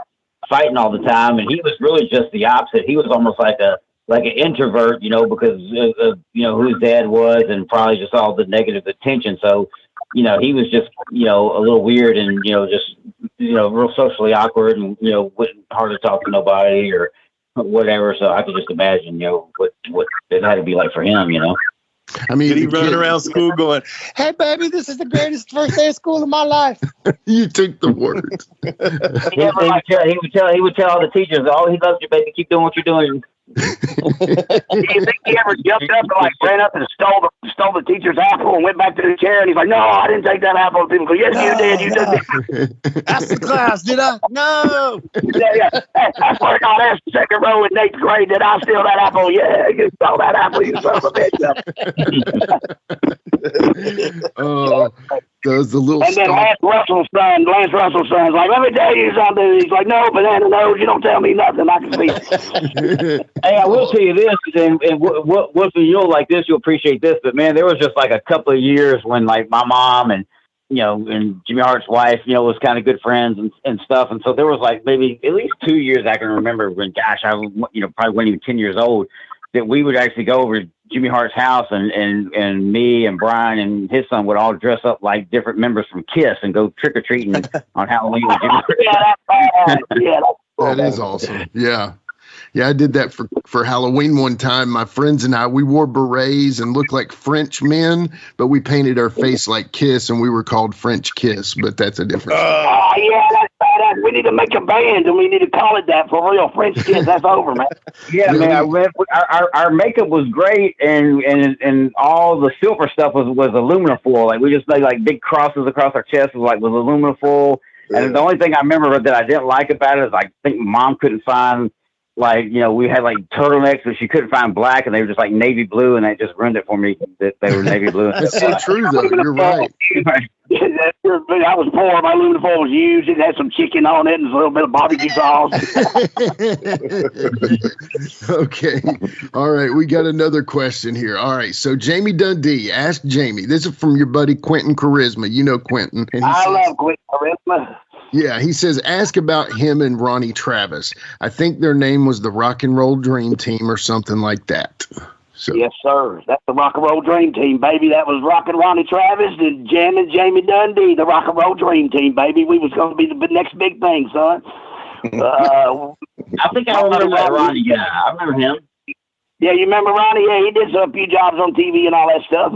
fighting all the time. And he was really just the opposite. He was almost like an introvert, you know, because of, you know, who his dad was and probably just all the negative attention. So, you know, he was just, you know, a little weird and, you know, just, you know, real socially awkward and, you know, wouldn't hardly talk to nobody or whatever. So I could just imagine, you know, what it had to be like for him, you know. I mean, did he run around school going, "Hey, baby, this is the greatest first day of school of my life"? You took the word. He would tell all the teachers, "Oh, he loves you, baby. Keep doing what you're doing." Do you think he ever jumped up and like ran up and stole the teacher's apple and went back to the chair? And he's like, "No, I didn't take that apple." And people go, "Yes, you did. You did." That's the class, did I? No. Yeah. I swear to God, that's the second row in 8th grade. Did I steal that apple? Yeah, you stole that apple, you son of a bitch. Oh, those the little. And then Lance Russell's son's like, "Let me tell you something." He's like, "No, banana nose, you don't tell me nothing. I can see." Hey, I will tell you this, and Wolfie, you'll like this, you'll appreciate this, but man, there was just like a couple of years when like my mom and, you know, and Jimmy Hart's wife, you know, was kind of good friends and stuff. And so there was like maybe at least 2 years I can remember when, gosh, I was, you know, probably wasn't even 10 years old, that we would actually go over to Jimmy Hart's house and me and Brian and his son would all dress up like different members from KISS and go trick-or-treating on Halloween with Jimmy Hart. That is awesome. Yeah. Yeah, I did that for Halloween one time. My friends and I, we wore berets and looked like French men, but we painted our face like KISS, and we were called French Kiss, but that's a different story. Oh, yeah, that's badass. We need to make a band, and we need to call it that for real. French Kiss, that's over, man. Yeah, man, our makeup was great, and all the silver stuff was aluminum foil. Like, we just made, like, big crosses across our chest with aluminum foil. And the only thing I remember that I didn't like about it is I think Mom couldn't find, like, you know, we had like turtlenecks, but she couldn't find black, and they were just like navy blue, and that just ruined it for me that they were navy blue. That's so true, though. You're right. I was poor. My aluminum foil was used. It had some chicken on it and a little bit of barbecue sauce. Okay. All right. We got another question here. All right. So Jamie Dundee, ask Jamie. This is from your buddy Quentin Charisma. You know Quentin. I love Quentin Charisma. Yeah, he says, ask about him and Ronnie Travis. I think their name was the Rock and Roll Dream Team or something like that. So. Yes, sir. That's the Rock and Roll Dream Team, baby. That was Rockin' Ronnie Travis and Jammin' Jamie Dundee, the Rock and Roll Dream Team, baby. We was going to be the next big thing, son. I think I remember that Ronnie guy. I remember him. Yeah, you remember Ronnie? Yeah, he did a few jobs on TV and all that stuff.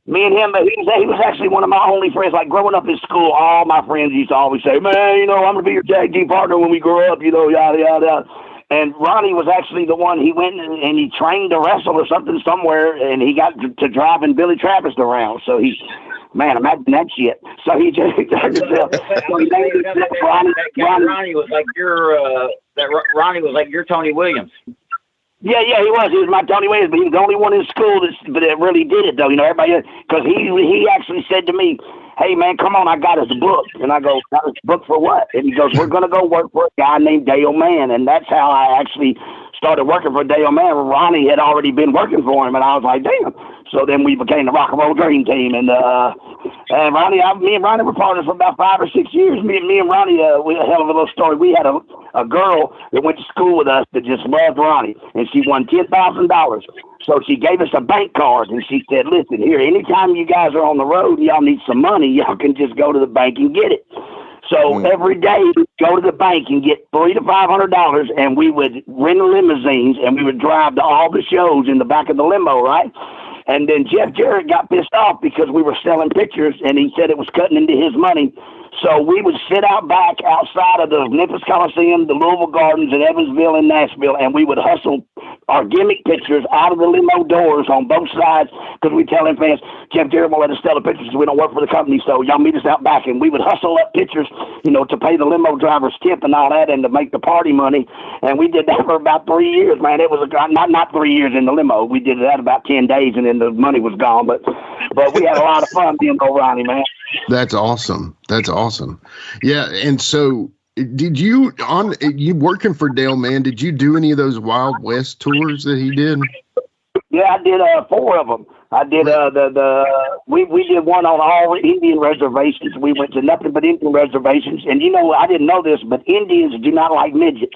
Me and him, he was actually one of my only friends. Like, growing up in school, all my friends used to always say, "Man, you know, I'm going to be your tag team partner when we grow up, you know, yada, yada, yada." And Ronnie was actually the one, he went and he trained to wrestle or something somewhere, and he got to driving Billy Travis around. So man, imagine that shit. So he just turned himself. Ronnie was like Ronnie was like your Tony Williams. Yeah, he was. He was my Tony Williams, but he was the only one in school that really did it, though. You know, everybody, because he actually said to me, "Hey, man, come on, I got his book." And I go, "Got his book for what?" And he goes, "We're going to go work for a guy named Dale Mann." And that's how I actually started working for Dale Mann. Ronnie had already been working for him, and I was like, damn. So then we became the Rock and Roll Dream Team. And Ronnie, me and Ronnie were partners for about 5 or 6 years. Me and Ronnie, we had a hell of a little story. We had a girl that went to school with us that just loved Ronnie, and she won $10,000. So she gave us a bank card, and she said, "Listen, here, anytime you guys are on the road and y'all need some money, y'all can just go to the bank and get it." So every day we'd go to the bank and get $300 to $500, and we would rent limousines, and we would drive to all the shows in the back of the limo, right? And then Jeff Jarrett got pissed off because we were selling pictures, and he said it was cutting into his money. So we would sit out back outside of the Memphis Coliseum, the Louisville Gardens in Evansville and Nashville, and we would hustle our gimmick pictures out of the limo doors on both sides, because we tell them fans, Jeff Jarrett won't let us sell the pictures because we don't work for the company, so y'all meet us out back. And we would hustle up pictures, you know, to pay the limo driver's tip and all that, and to make the party money. And we did that for about 3 years, man. It was not 3 years in the limo. We did that about 10 days, and then the money was gone. But we had a lot of fun being Ronnie, man. That's awesome. That's awesome. Yeah. And so did you working for Dale, man, did you do any of those Wild West tours that he did? Yeah, I did 4 of them. I did we did one on all Indian reservations. We went to nothing but Indian reservations, and you know, I didn't know this, but Indians do not like midgets.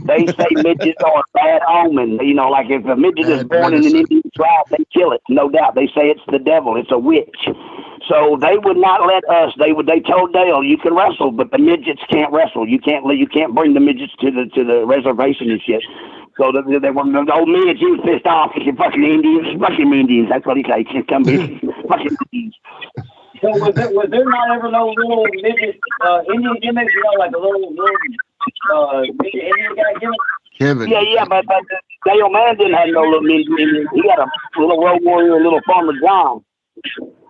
They say midgets are a bad omen. You know, like if a midget is born in an Indian tribe, they kill it. No doubt. They say it's the devil. It's a witch. So they would not let us. They told Dale, you can wrestle, but the midgets can't wrestle. You can't bring the midgets to the reservation and shit. So they were the old midgets. He was pissed off. He said, "Fucking Indians, fucking Indians." That's what he said. He said, "Come here, fucking Indians." So was there not ever no little midget Indian gimmicks? You know, like a little midget Indian guy gimmick? Kevin. Yeah, but Dale Man didn't have no little Indian. He had a little road warrior, a little Farmer John.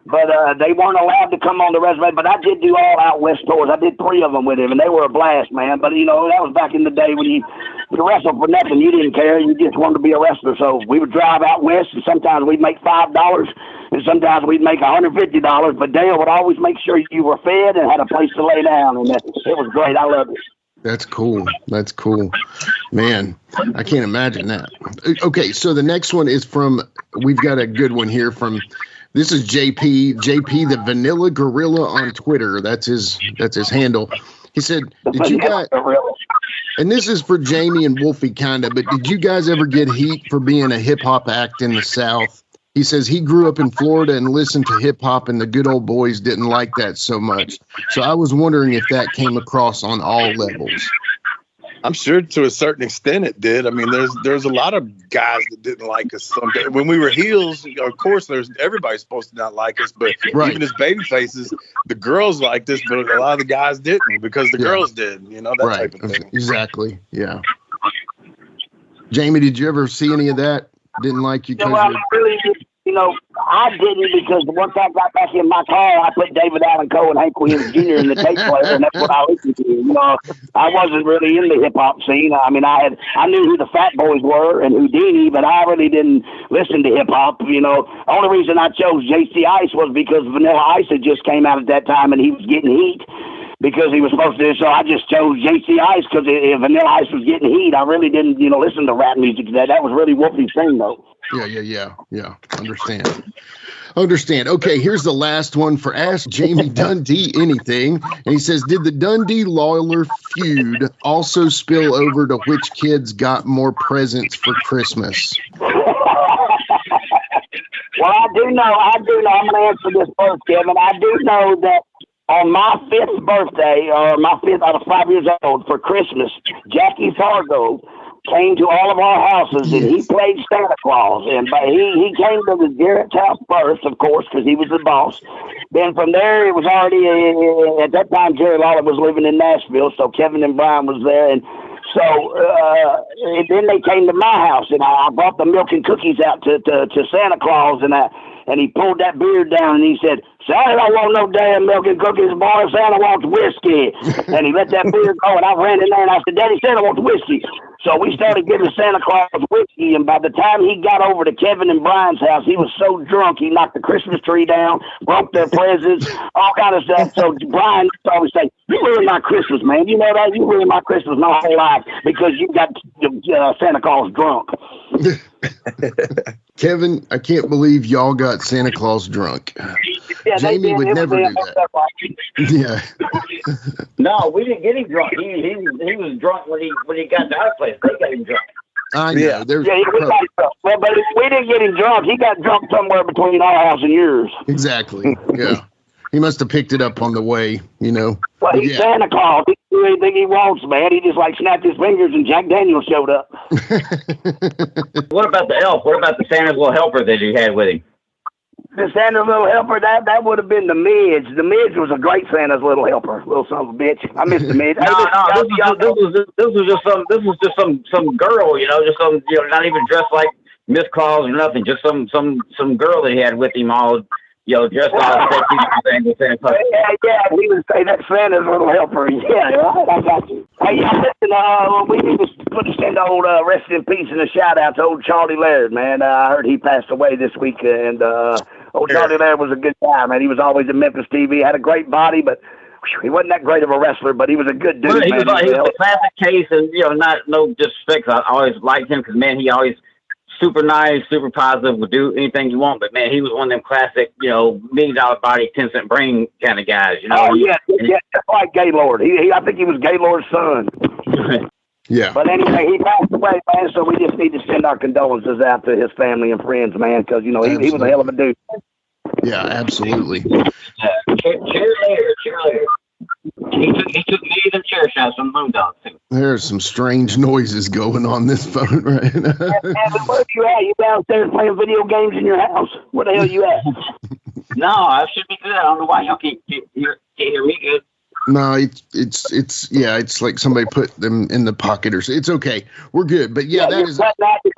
But they weren't allowed to come on the reservation. But I did do all out west tours. I did 3 of them with him, and they were a blast, man. But, you know, that was back in the day when you wrestled for nothing. You didn't care. You just wanted to be a wrestler. So we would drive out west, and sometimes we'd make $5, and sometimes we'd make $150. But Dale would always make sure you were fed and had a place to lay down, and it was great. I loved it. That's cool. That's cool. Man, I can't imagine that. Okay, so the next one is we've got a good one here from... This is JP the Vanilla Gorilla on Twitter. That's his handle. He said, "Did you guys?" And this is for Jamie and Wolfie, kinda. But did you guys ever get heat for being a hip hop act in the South? He says he grew up in Florida and listened to hip hop, and the good old boys didn't like that so much. So I was wondering if that came across on all levels. I'm sure to a certain extent it did. I mean, there's a lot of guys that didn't like us. When we were heels, of course, everybody's supposed to not like us, but even as baby faces, the girls liked us, but a lot of the guys didn't because the girls did. You know, that type of thing. Exactly. Yeah. Jamie, did you ever see any of that? Didn't like you? You know, I didn't, because once I got back in my car, I put David Allen Coe and Hank Williams Jr. in the tape player, and that's what I listened to. You know, I wasn't really in the hip hop scene. I mean, I knew who the Fat Boys were and Houdini, but I really didn't listen to hip hop. You know, the only reason I chose JC Ice was because Vanilla Ice had just came out at that time, and he was getting heat because he was supposed to. So I just chose JC Ice because Vanilla Ice was getting heat. I really didn't, you know, listen to rap music. That was really Wolfie's thing, though. Yeah. Understand. Okay, here's the last one for Ask Jamie Dundee Anything. And he says, did the Dundee Lawler feud also spill over to which kids got more presents for Christmas? Well, I do know. I'm going to answer this first, Kevin. I do know that on my 5th birthday, or my 5th out of 5 years old, for Christmas, Jackie Fargo came to all of our houses, and he played Santa Claus. And but he came to the Garrett's house first, of course, because he was the boss. Then from there, it was already at that time Jerry Lawler was living in Nashville, so Kevin and Brian was there, and so then they came to my house, and I brought the milk and cookies out to Santa Claus, and he pulled that beard down, and he said, "Santa don't want no damn milk and cookies, boy. Santa wants whiskey." And he let that beard go, and I ran in there, and I said, "Daddy, Santa wants whiskey." So we started giving Santa Claus whiskey, and by the time he got over to Kevin and Brian's house, he was so drunk, he knocked the Christmas tree down, broke their presents, all kind of stuff. So Brian always say, "You ruined my Christmas, man. You know that? You ruined my Christmas my whole life because you got Santa Claus drunk." Kevin, I can't believe y'all got Santa Claus drunk. Yeah, Jamie would never do that. Yeah. No, we didn't get him drunk. He was drunk when he got to our place. They got him drunk. I know. Yeah, but we didn't get him drunk. He got drunk somewhere between our house and yours. Exactly. Yeah. He must have picked it up on the way, you know. Well, he's Santa Claus. He can do anything he wants, man. He just snapped his fingers and Jack Daniels showed up. What about the elf? What about the Santa's little helper that he had with him? The Santa's Little Helper, that would have been the Midge. The Midge was a great Santa's Little Helper, little son of a bitch. I missed the Midge. This was just some girl, just some, not even dressed like Miss Claus or nothing, just some girl that he had with him all, dressed all sexy. Yeah, he would say that Santa's Little Helper. Yeah, right, I got you. Hey, listen, we need to send old rest in peace and a shout out to old Charlie Laird, man. I heard he passed away this week, and old Charlie Laird was a good guy, man. He was always in Memphis TV, had a great body, but he wasn't that great of a wrestler, but he was a good dude. Well, he man. was a classic case, and no disrespect. I always liked him because, man, he always super nice, super positive, would do anything you want. But man, he was one of them classic, $1 million body, 10-cent brain kind of guys. Oh yeah, just like Gaylord. I think he was Gaylord's son. Yeah. But anyway, he passed away, man. So we just need to send our condolences out to his family and friends, man, because he was a hell of a dude. Yeah, absolutely. Cheerleader. He took me them chair shots from Moondog too. There's some strange noises going on this phone right now. Where you at? You downstairs playing video games in your house? Where the hell you at? No, I should be good. I don't know why y'all can't hear me good. No, it's like somebody put them in the pocket or so. It's okay. We're good. But yeah, that is. That's what it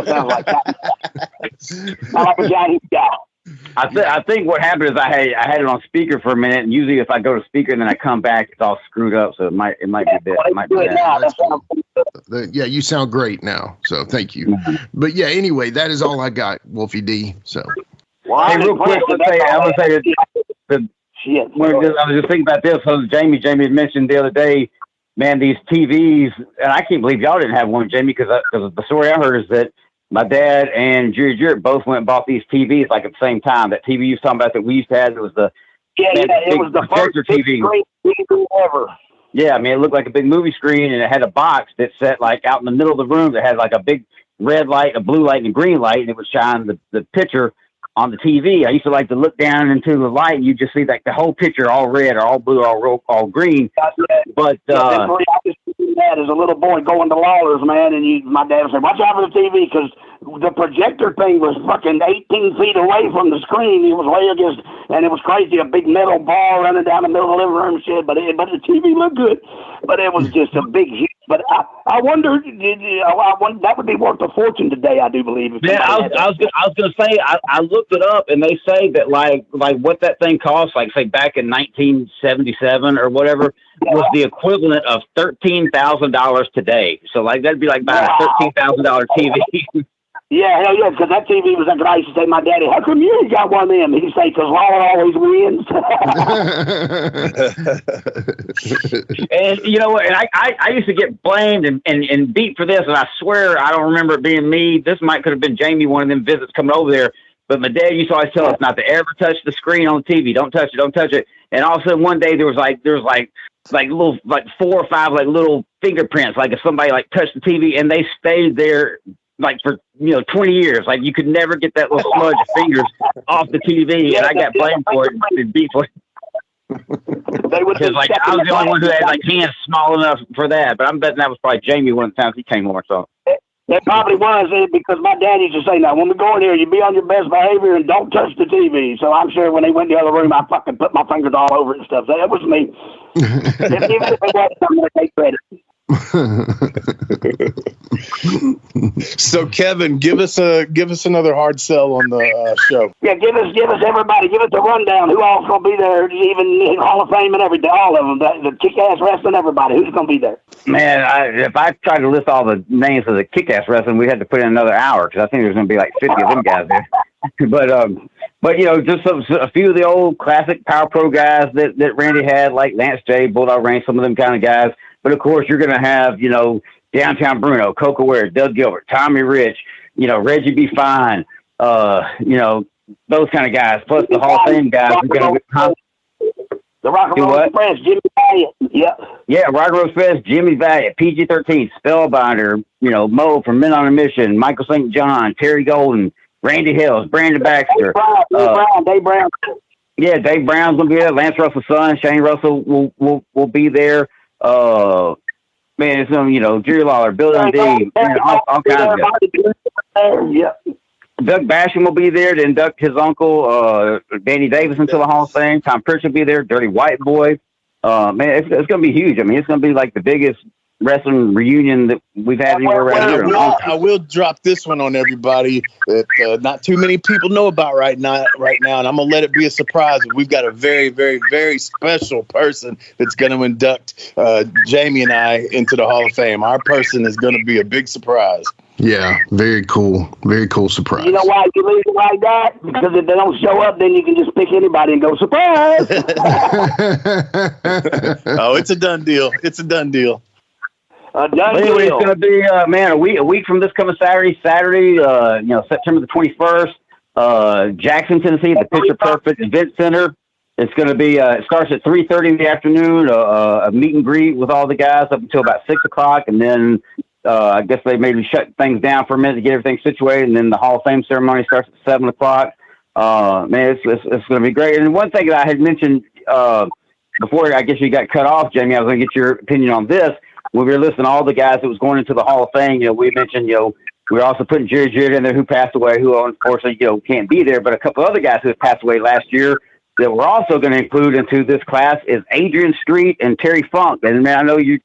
sounds like. I like a Johnny guy. I think what happened is I had it on speaker for a minute, and usually if I go to speaker and then I come back, it's all screwed up. So it might be that. Yeah, you sound great now. So thank you. But yeah, anyway, that is all I got, Wolfie D. So. Well, hey, real quick, I want to say that I was just thinking about this. So Jamie had mentioned the other day, man, these TVs, and I can't believe y'all didn't have one, Jamie, because the story I heard is that my dad and Jerry Jarrett both went and bought these TVs like at the same time. That TV you was talking about that we used to have, it was the it was the first TV ever. Yeah, I mean, it looked like a big movie screen, and it had a box that sat like out in the middle of the room that had like a big red light, a blue light, and a green light, and it would shine the picture on the TV. I used to like to look down into the light, and you just see like the whole picture all red or all blue or all green. But I just see that as a little boy going to Lawler's, man, and my dad would say, "Watch out for the TV," because the projector thing was fucking 18 feet away from the screen. It was way against, and it was crazy, a big metal ball running down the middle of the living room shit. But the TV looked good, but it was just a big hit. But I wonder, that would be worth a fortune today, I do believe. Yeah, I was going to say, I looked it up, and they say that like what that thing cost, like say back in 1977 or whatever, was the equivalent of $13,000 today. So like that'd be like buying a $13,000 TV. Yeah, hell yeah, because that TV was like, I used to say to my daddy, how come you ain't got one of them? He'd say, because Lawler always wins. And you know what? And I used to get blamed and beat for this, and I swear I don't remember it being me. This could have been Jamie, one of them visits coming over there. But my dad used to always tell us not to ever touch the screen on TV. Don't touch it. And all of a sudden one day there was like little 4 or 5 like little fingerprints, like if somebody like touched the TV, and they stayed there like for 20 years. Like you could never get that little smudge of fingers off the TV, and I got blamed for it and beat for it. Because like I was the only one who had like hands small enough for that. But I'm betting that was probably Jamie one of the times he came over. So it probably was, because my dad used to say, "Now when we go in here, you be on your best behavior and don't touch the TV." So I'm sure when they went in the other room, I fucking put my fingers all over it and stuff. So that was me. Even if it wasn't, I'm gonna take credit. So Kevin, give us another hard sell on the show. Yeah, give us everybody, give us a rundown. Who all's gonna be there? Even Hall of Fame and everything, all of them. The kick-ass wrestling, everybody. Who's gonna be there? Man, if I tried to list all the names of the kick-ass wrestling, we had to put in another hour, because I think there's gonna be like 50 of them guys there. But just a few of the old classic Power Pro guys that Randy had, like Lance J, Bulldog Reigns, some of them kind of guys. But of course, you're going to have, Downtown Bruno, Coco Ware, Doug Gilbert, Tommy Rich, Reggie B. Fine, those kind of guys, plus the Hall of Fame guys. The Rock and Roll Express, Jimmy Valiant. Yeah, Rock and Roll Express, Jimmy Valiant, PG-13, Spellbinder, Mo from Men on a Mission, Michael St. John, Terry Golden, Randy Hills, Brandon Baxter. Dave Brown. Yeah, Dave Brown's going to be there. Lance Russell's son, Shane Russell, will be there. Man, it's Jerry Lawler, Bill Dundee, all kinds of guys. Yeah. Doug Basham will be there to induct his uncle, Danny Davis, into the Hall of Fame. Tom Pritchard will be there. Dirty White Boy. Man, it's going to be huge. I mean, it's going to be like the biggest wrestling reunion that we've had anywhere around here. I will drop this one on everybody that not too many people know about right now, and I'm gonna let it be a surprise. We've got a very, very, very special person that's going to induct Jamie and I into the Hall of Fame. Our person is going to be a big surprise. Yeah, very cool surprise. You know why you leave it like that? Because if they don't show up, then you can just pick anybody and go, surprise! Oh, it's a done deal. It's a done deal. Anyway, it's going to be, man, a week from this coming Saturday, September the 21st, Jackson, Tennessee, the Picture Perfect Event Center. It's going to be, it starts at 3:30 in the afternoon, a meet and greet with all the guys up until about 6 o'clock, and then I guess they maybe shut things down for a minute to get everything situated, and then the Hall of Fame ceremony starts at 7 o'clock. Man, it's going to be great. And one thing that I had mentioned before, I guess you got cut off, Jamie, I was going to get your opinion on this. When we were listing all the guys that was going into the Hall of Fame, we mentioned, we were also putting Jerry Jarrett in there, who passed away, who unfortunately, can't be there. But a couple other guys who have passed away last year that we're also going to include into this class is Adrian Street and Terry Funk. And man, I know you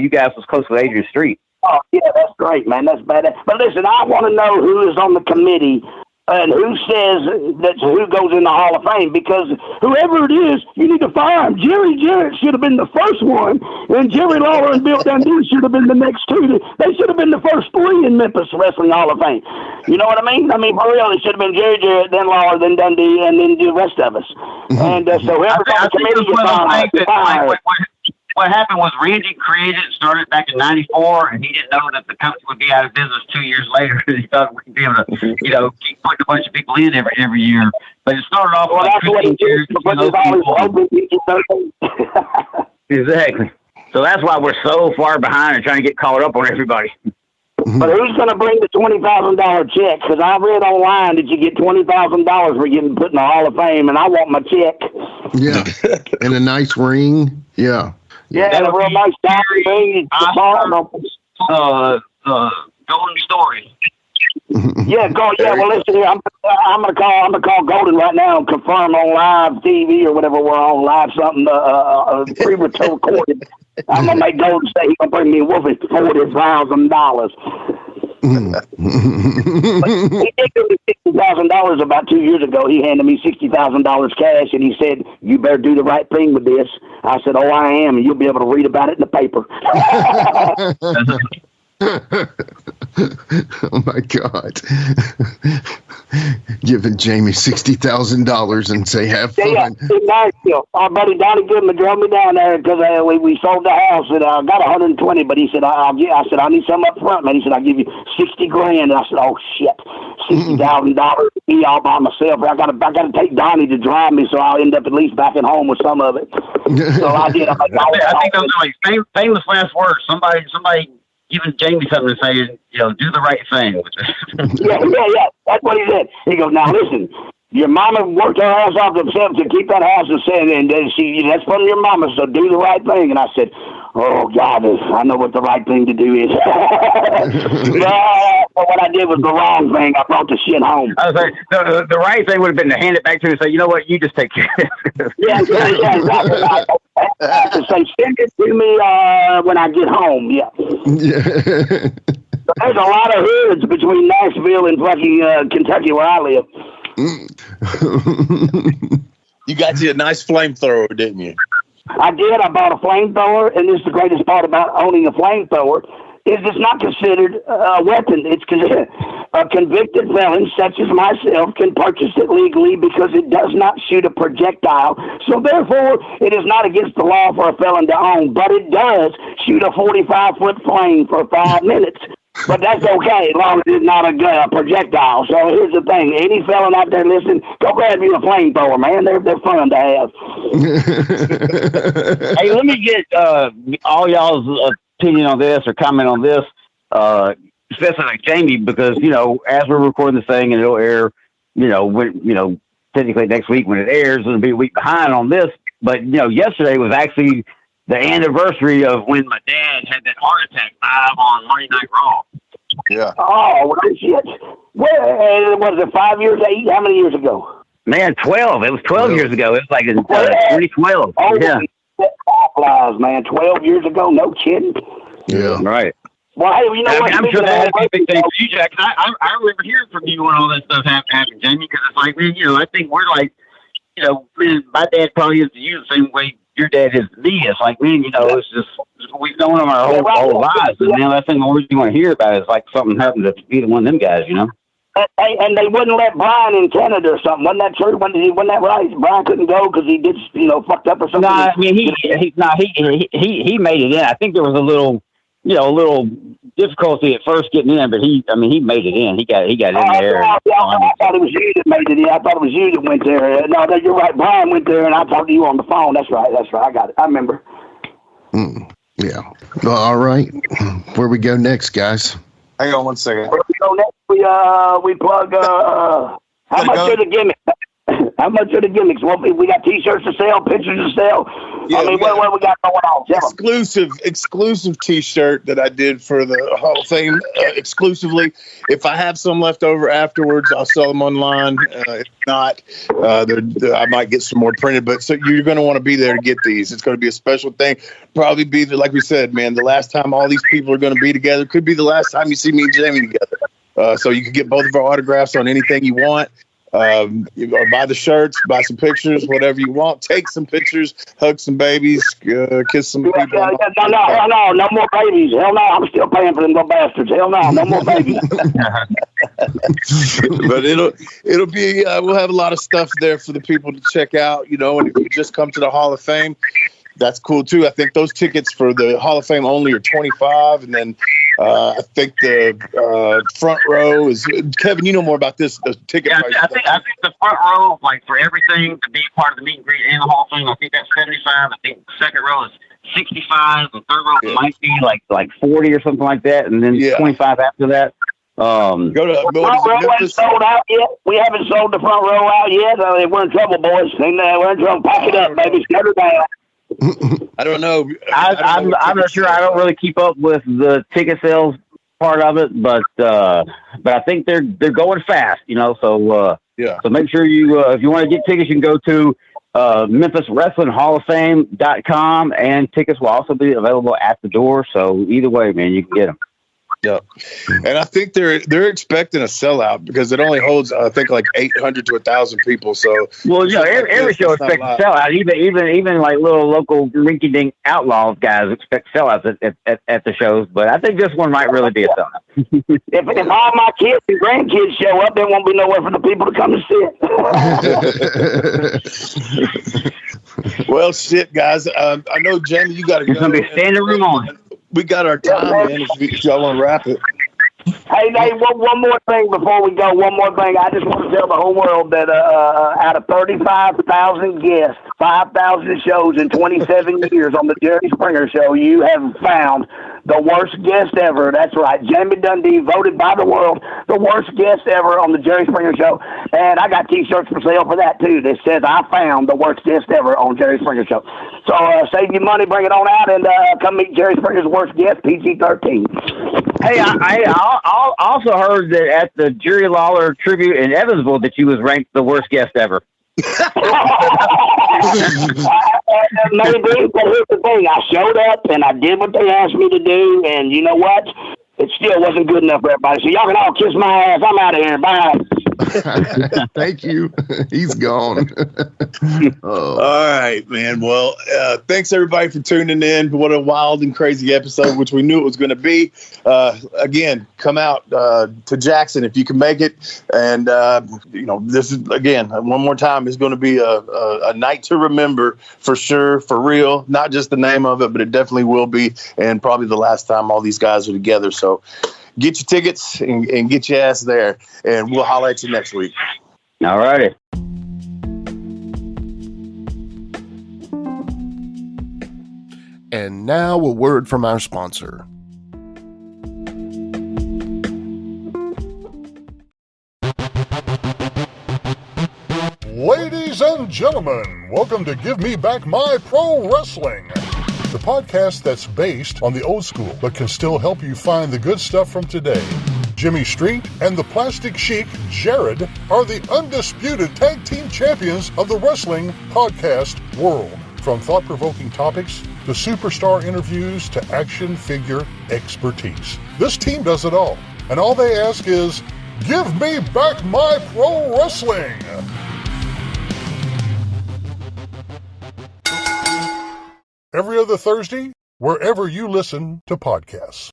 guys was close with Adrian Street. Oh, yeah, that's great, man. That's bad. But listen, I want to know who is on the committee and who says that who goes in the Hall of Fame, because whoever it is, you need to fire him. Jerry Jarrett should have been the first one, and Jerry Lawler and Bill Dundee should have been the next two. They should have been the first three in Memphis Wrestling Hall of Fame. You know what I mean? I mean, for real, it should have been Jerry Jarrett, then Lawler, then Dundee, and then the rest of us. And so whoever's on the committee is fired. What happened was Randy created it, started back in '94, and he didn't know that the company would be out of business 2 years later. He thought we'd be able to, keep putting a bunch of people in every year. But it started off with 15 years. Exactly. So that's why we're so far behind and trying to get caught up on everybody. But who's going to bring the $20,000 check? Because I read online that you get $20,000 for getting put in the Hall of Fame, and I want my check. Yeah, and a nice ring. Yeah. Yeah, and a real nice diamond ring. Golden Story. Yeah, well, listen here. I'm gonna call Golden right now and confirm on live TV or whatever we're on live something pre-recorded. I'm gonna make Golden say he's gonna bring me Wolfie $40,000. He did give me $60,000 about 2 years ago. He handed me $60,000 cash, and he said, "You better do the right thing with this." I said, "Oh, I am, and you'll be able to read about it in the paper." Oh my God. Giving Jamie $60,000 and say, have fun. Yeah, in Nashville. Our buddy Donnie Goodman drove me down there because we sold the house, and I got 120, but he said, I said, I need some up front, man. He said, I'll give you $60,000. And I said, oh shit, $60,000 me all by myself. I got to take Donnie to drive me, so I'll end up at least back at home with some of it. So I did. I think those are like famous last words. Somebody giving Jamie something to say, do the right thing. yeah. That's what he said. He goes, now listen, your mama worked her ass off themselves to keep that house and that's from your mama, so do the right thing. And I said, oh God, I know what the right thing to do is. But what I did was the wrong thing. I brought the shit home. I was like, the right thing would have been to hand it back to him and say, you know what, you just take care of it. Yeah, exactly. To say, send it to me when I get home. Yeah. There's a lot of hoods between Nashville and fucking Kentucky where I live. You got you a nice flamethrower, didn't you? I did. I bought a flamethrower, and this is the greatest part about owning a flamethrower, is it's not considered a weapon. It's considered a convicted felon, such as myself, can purchase it legally because it does not shoot a projectile. So therefore, it is not against the law for a felon to own, but it does shoot a 45-foot flame for 5 minutes. But that's okay, as long as it's not a projectile. So here's the thing. Any felon out there listening, go grab you a flamethrower, man. They're fun to have. Hey, let me get all y'all's opinion on this or comment on this, especially like Jamie, because, as we're recording this thing and it'll air, when, technically next week when it airs, it'll be a week behind on this. But, yesterday was actually the anniversary of when my dad had that heart attack live on Monday Night Raw. Yeah. Oh, well, shit. Where was it? 5 years? 8? How many years ago? Man, 12. It was 12 years ago. It was like in 2012. Oh, yeah. Flies, man. 12 years ago? No kidding. Yeah. Right. Well, hey, you know what? I'm sure that had to be a big thing for you, Jack. I remember hearing from you when all that stuff happened, Jamie, because it's like, man, I think we're like, man, my dad probably is to you the same way your dad is to me. It's like, man, it's just, we've known them our whole lives. And man, last thing you want to hear about is like something happened to either one of them guys, And they wouldn't let Brian in Canada or something. Wasn't that true? Wasn't that right? Brian couldn't go because he did, fucked up or something. No, I mean he made it in. I think there was a little difficulty at first getting in, but he made it in. He got in there. I thought it was you that made it in. I thought it was you that went there. No, you're right. Brian went there, and I talked to you on the phone. That's right. I got it. I remember. Yeah. Well, all right. Where we go next, guys? Hang on one second. Where we go next? We plug. How much are the gimmicks? How much are the gimmicks? Well, we got T-shirts to sell, pictures to sell. Yeah, what we got going on? Exclusive T-shirt that I did for the Hall of Fame exclusively. If I have some left over afterwards, I'll sell them online. If not, I might get some more printed. But so you're going to want to be there to get these. It's going to be a special thing. Probably be like we said, man. The last time all these people are going to be together could be the last time you see me and Jamie together. So you can get both of our autographs on anything you want. Or buy the shirts, buy some pictures, whatever you want. Take some pictures, hug some babies, kiss some people. No more babies. Hell no, I'm still paying for them little bastards. Hell no more babies. But it'll be we'll have a lot of stuff there for the people to check out. And if you just come to the Hall of Fame, that's cool too. I think those tickets for the Hall of Fame only are $25, and then I think the front row is Kevin. You know more about this. The ticket price. I think the front row, like for everything to be part of the meet and greet and the Hall of Fame, I think that's $75. I think the second row is $65. The third row might be like 40 or something like that, and then 25 after that. Go to front row ain't sold out yet. We haven't sold the front row out yet. We're in trouble, boys. We're in trouble. Pack it up, baby. Shut her down. I don't know. I'm not sure. I don't really keep up with the ticket sales part of it, but I think they're going fast. So So make sure you if you want to get tickets, you can go to Memphis Wrestling Hall of Fame.com, and tickets will also be available at the door. So either way, man, you can get them. Yeah, and I think they're expecting a sellout because it only holds I think like 800 to 1,000 people. So every show expects a sellout. Even like little local rinky-dink outlaws guys expect sellouts at the shows. But I think this one might really be a sellout. if all my kids and grandkids show up, there won't be nowhere for the people to come to sit. Well, shit, guys. I know Jamie, you got to go. There's gonna be a standing room on. We got our time, man. If y'all want to wrap it. Hey, one more thing before we go. One more thing. I just want to tell the whole world that out of 35,000 guests, 5,000 shows in 27 years on the Jerry Springer Show, you have found the worst guest ever. That's right. Jamie Dundee, voted by the world the worst guest ever on the Jerry Springer Show. And I got T-shirts for sale for that, too, that says I found the worst guest ever on Jerry Springer Show. So save your money, bring it on out, and come meet Jerry Springer's worst guest, PG-13. Hey, I also heard that at the Jerry Lawler tribute in Evansville that you was ranked the worst guest ever. Maybe, but here's the thing. I showed up and I did what they asked me to do, and you know what? It still wasn't good enough for everybody. So y'all can all kiss my ass. I'm out of here. Bye. Thank you. He's gone. All right, man. Well, thanks everybody for tuning in. What a wild and crazy episode, which we knew it was going to be. Again, come out to Jackson if you can make it. And, this is, again, one more time, is going to be a night to remember for sure, for real. Not just the name of it, but it definitely will be. And probably the last time all these guys are together. So get your tickets and get your ass there, and we'll holler at you next week. All righty. And now a word from our sponsor. Ladies and gentlemen, welcome to Give Me Back My Pro Wrestling. the podcast that's based on the old school but can still help you find the good stuff from today. Jimmy Street and the Plastic Sheik, Jared, are the undisputed tag team champions of the wrestling podcast world. From thought-provoking topics to superstar interviews to action figure expertise. This team does it all. And all they ask is, give me back my pro wrestling! Every other Thursday, wherever you listen to podcasts.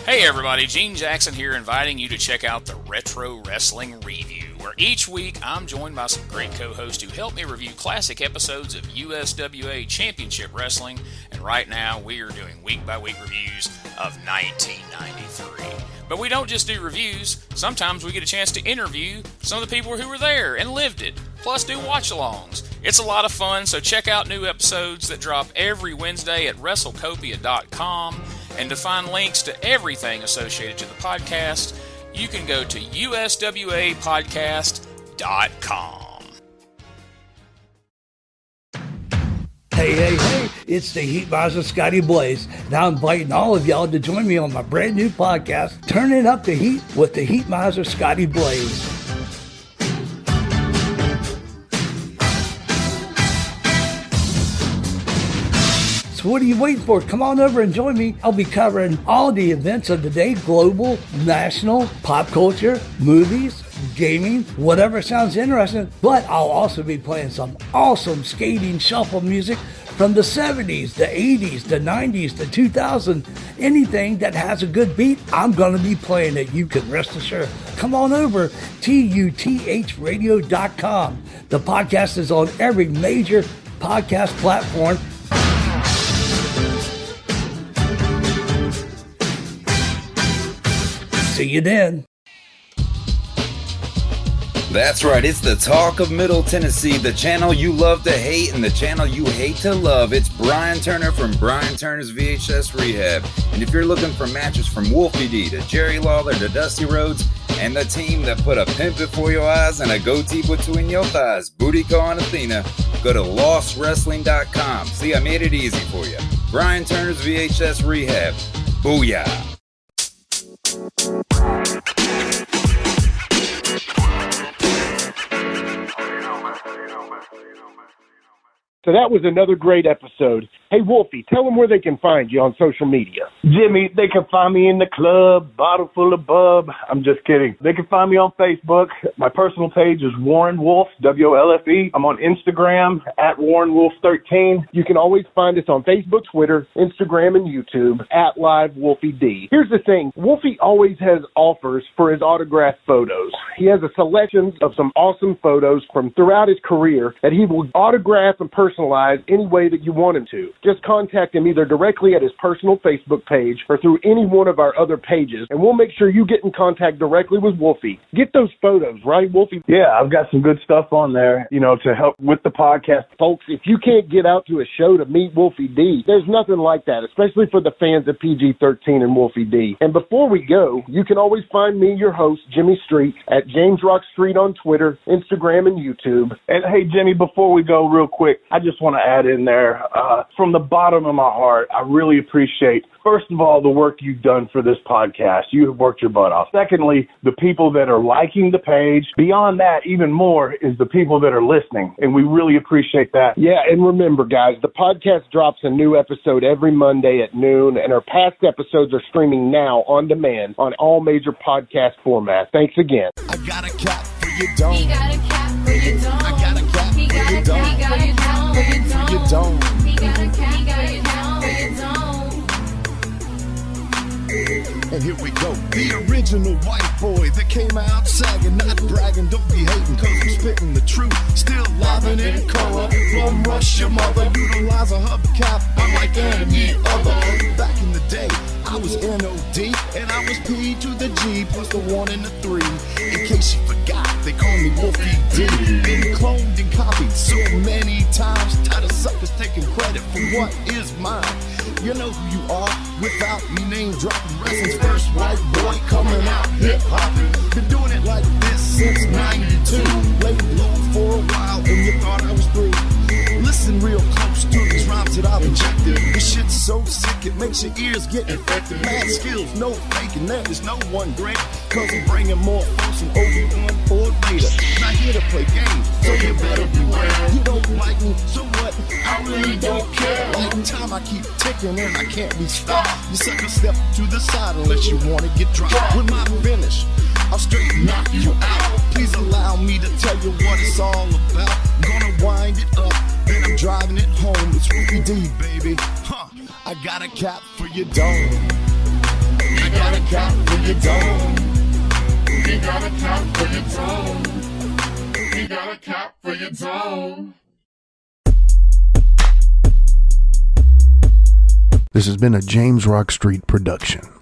Hey everybody, Gene Jackson here, inviting you to check out the Retro Wrestling Review, where each week I'm joined by some great co-hosts who help me review classic episodes of USWA Championship Wrestling, and right now we are doing week-by-week reviews of 1993. But we don't just do reviews, sometimes we get a chance to interview some of the people who were there and lived it, plus do watch-alongs. It's a lot of fun, so check out new episodes that drop every Wednesday at WrestleCopia.com. And to find links to everything associated to the podcast, you can go to uswapodcast.com. Hey, it's the Heat Miser Scotty Blaze, and I'm inviting all of y'all to join me on my brand new podcast, Turning Up the Heat with the Heat Miser Scotty Blaze. What are you waiting for? Come on over and join me. I'll be covering all the events of the day, global, national, pop culture, movies, gaming, whatever sounds interesting. But I'll also be playing some awesome skating shuffle music from the 70s, the 80s, the 90s, the 2000s. Anything that has a good beat, I'm going to be playing it. You can rest assured. Come on over, tuthradio.com. The podcast is on every major podcast platform. See you then. That's right, it's the talk of Middle Tennessee, the channel you love to hate and the channel you hate to love. It's Brian Turner from Brian Turner's VHS Rehab. And if you're looking for matches from Wolfie D to Jerry Lawler to Dusty Rhodes and the team that put a pimp before your eyes and a goatee between your thighs, Booty Call and Athena, go to lostwrestling.com. See, I made it easy for you. Brian Turner's VHS Rehab. Booyah. So that was another great episode. Hey, Wolfie, tell them where they can find you on social media. Jimmy, they can find me in the club, bottle full of bub. I'm just kidding. They can find me on Facebook. My personal page is Warren Wolf, WOLFE. I'm on Instagram at WarrenWolf13. You can always find us on Facebook, Twitter, Instagram, and YouTube at Live Wolfie D. Here's the thing. Wolfie always has offers for his autographed photos. He has a selection of some awesome photos from throughout his career that he will autograph and personalize any way that you want him to. Just contact him either directly at his personal Facebook page or through any one of our other pages, and we'll make sure you get in contact directly with Wolfie. Get those photos, right, Wolfie? Yeah, I've got some good stuff on there, to help with the podcast. Folks, if you can't get out to a show to meet Wolfie D, there's nothing like that, especially for the fans of PG-13 and Wolfie D. And before we go, you can always find me, your host, Jimmy Street, at James Rock Street on Twitter, Instagram, and YouTube. And hey, Jimmy, before we go real quick, I just want to add in there, from the bottom of my heart, I really appreciate, first of all, the work you've done for this podcast. You have worked your butt off. Secondly, the people that are liking the page. Beyond that, even more, is the people that are listening, and we really appreciate that. Yeah, and remember, guys, the podcast drops a new episode every Monday at noon, and our past episodes are streaming now on demand on all major podcast formats. Thanks again. I got a cap for your dome. He got a cap for your dome. I got a cap for your dome. He got a cap for your dome. He got a cap for your dome. And here we go. The original white boy that came out sagging, not bragging, don't be hating, cause I'm spitting the truth. Still livin' in color. Plum rush your mother, utilize a hubcap, unlike any other. Back in the day, I was N-O-D, and I was P to the G, plus the 1 and the 3. In case you forgot, they call me Wolfie D. Been cloned and copied so many times, tired of suckers taking credit for what is mine. You know who you are without me name dropping. Wrestling's first white boy coming out hip hopping. Been doing it like this since 92. Laid low for a while and you thought I was through. Listen real close to these rhymes that I've It's so sick, it makes your ears get infected. Mad skills, no faking, there is no one great. Cause I'm bringing more folks and Obi-Wan for later. Not here to play games, so you better beware. You don't like me, so what? I really don't care. Like time I keep ticking and I can't be stopped. You sucker step to the side unless you wanna get dropped. With my finish, I'll straight knock you out. Please allow me to tell you what it's all about. I'm gonna wind it up, then I'm driving it home. It's Wolfie D, baby. Huh. I got a cap for your dome. I got a cap for your dome. We got a cap for your dome. We got a cap for your dome. This has been a James Rock Street production.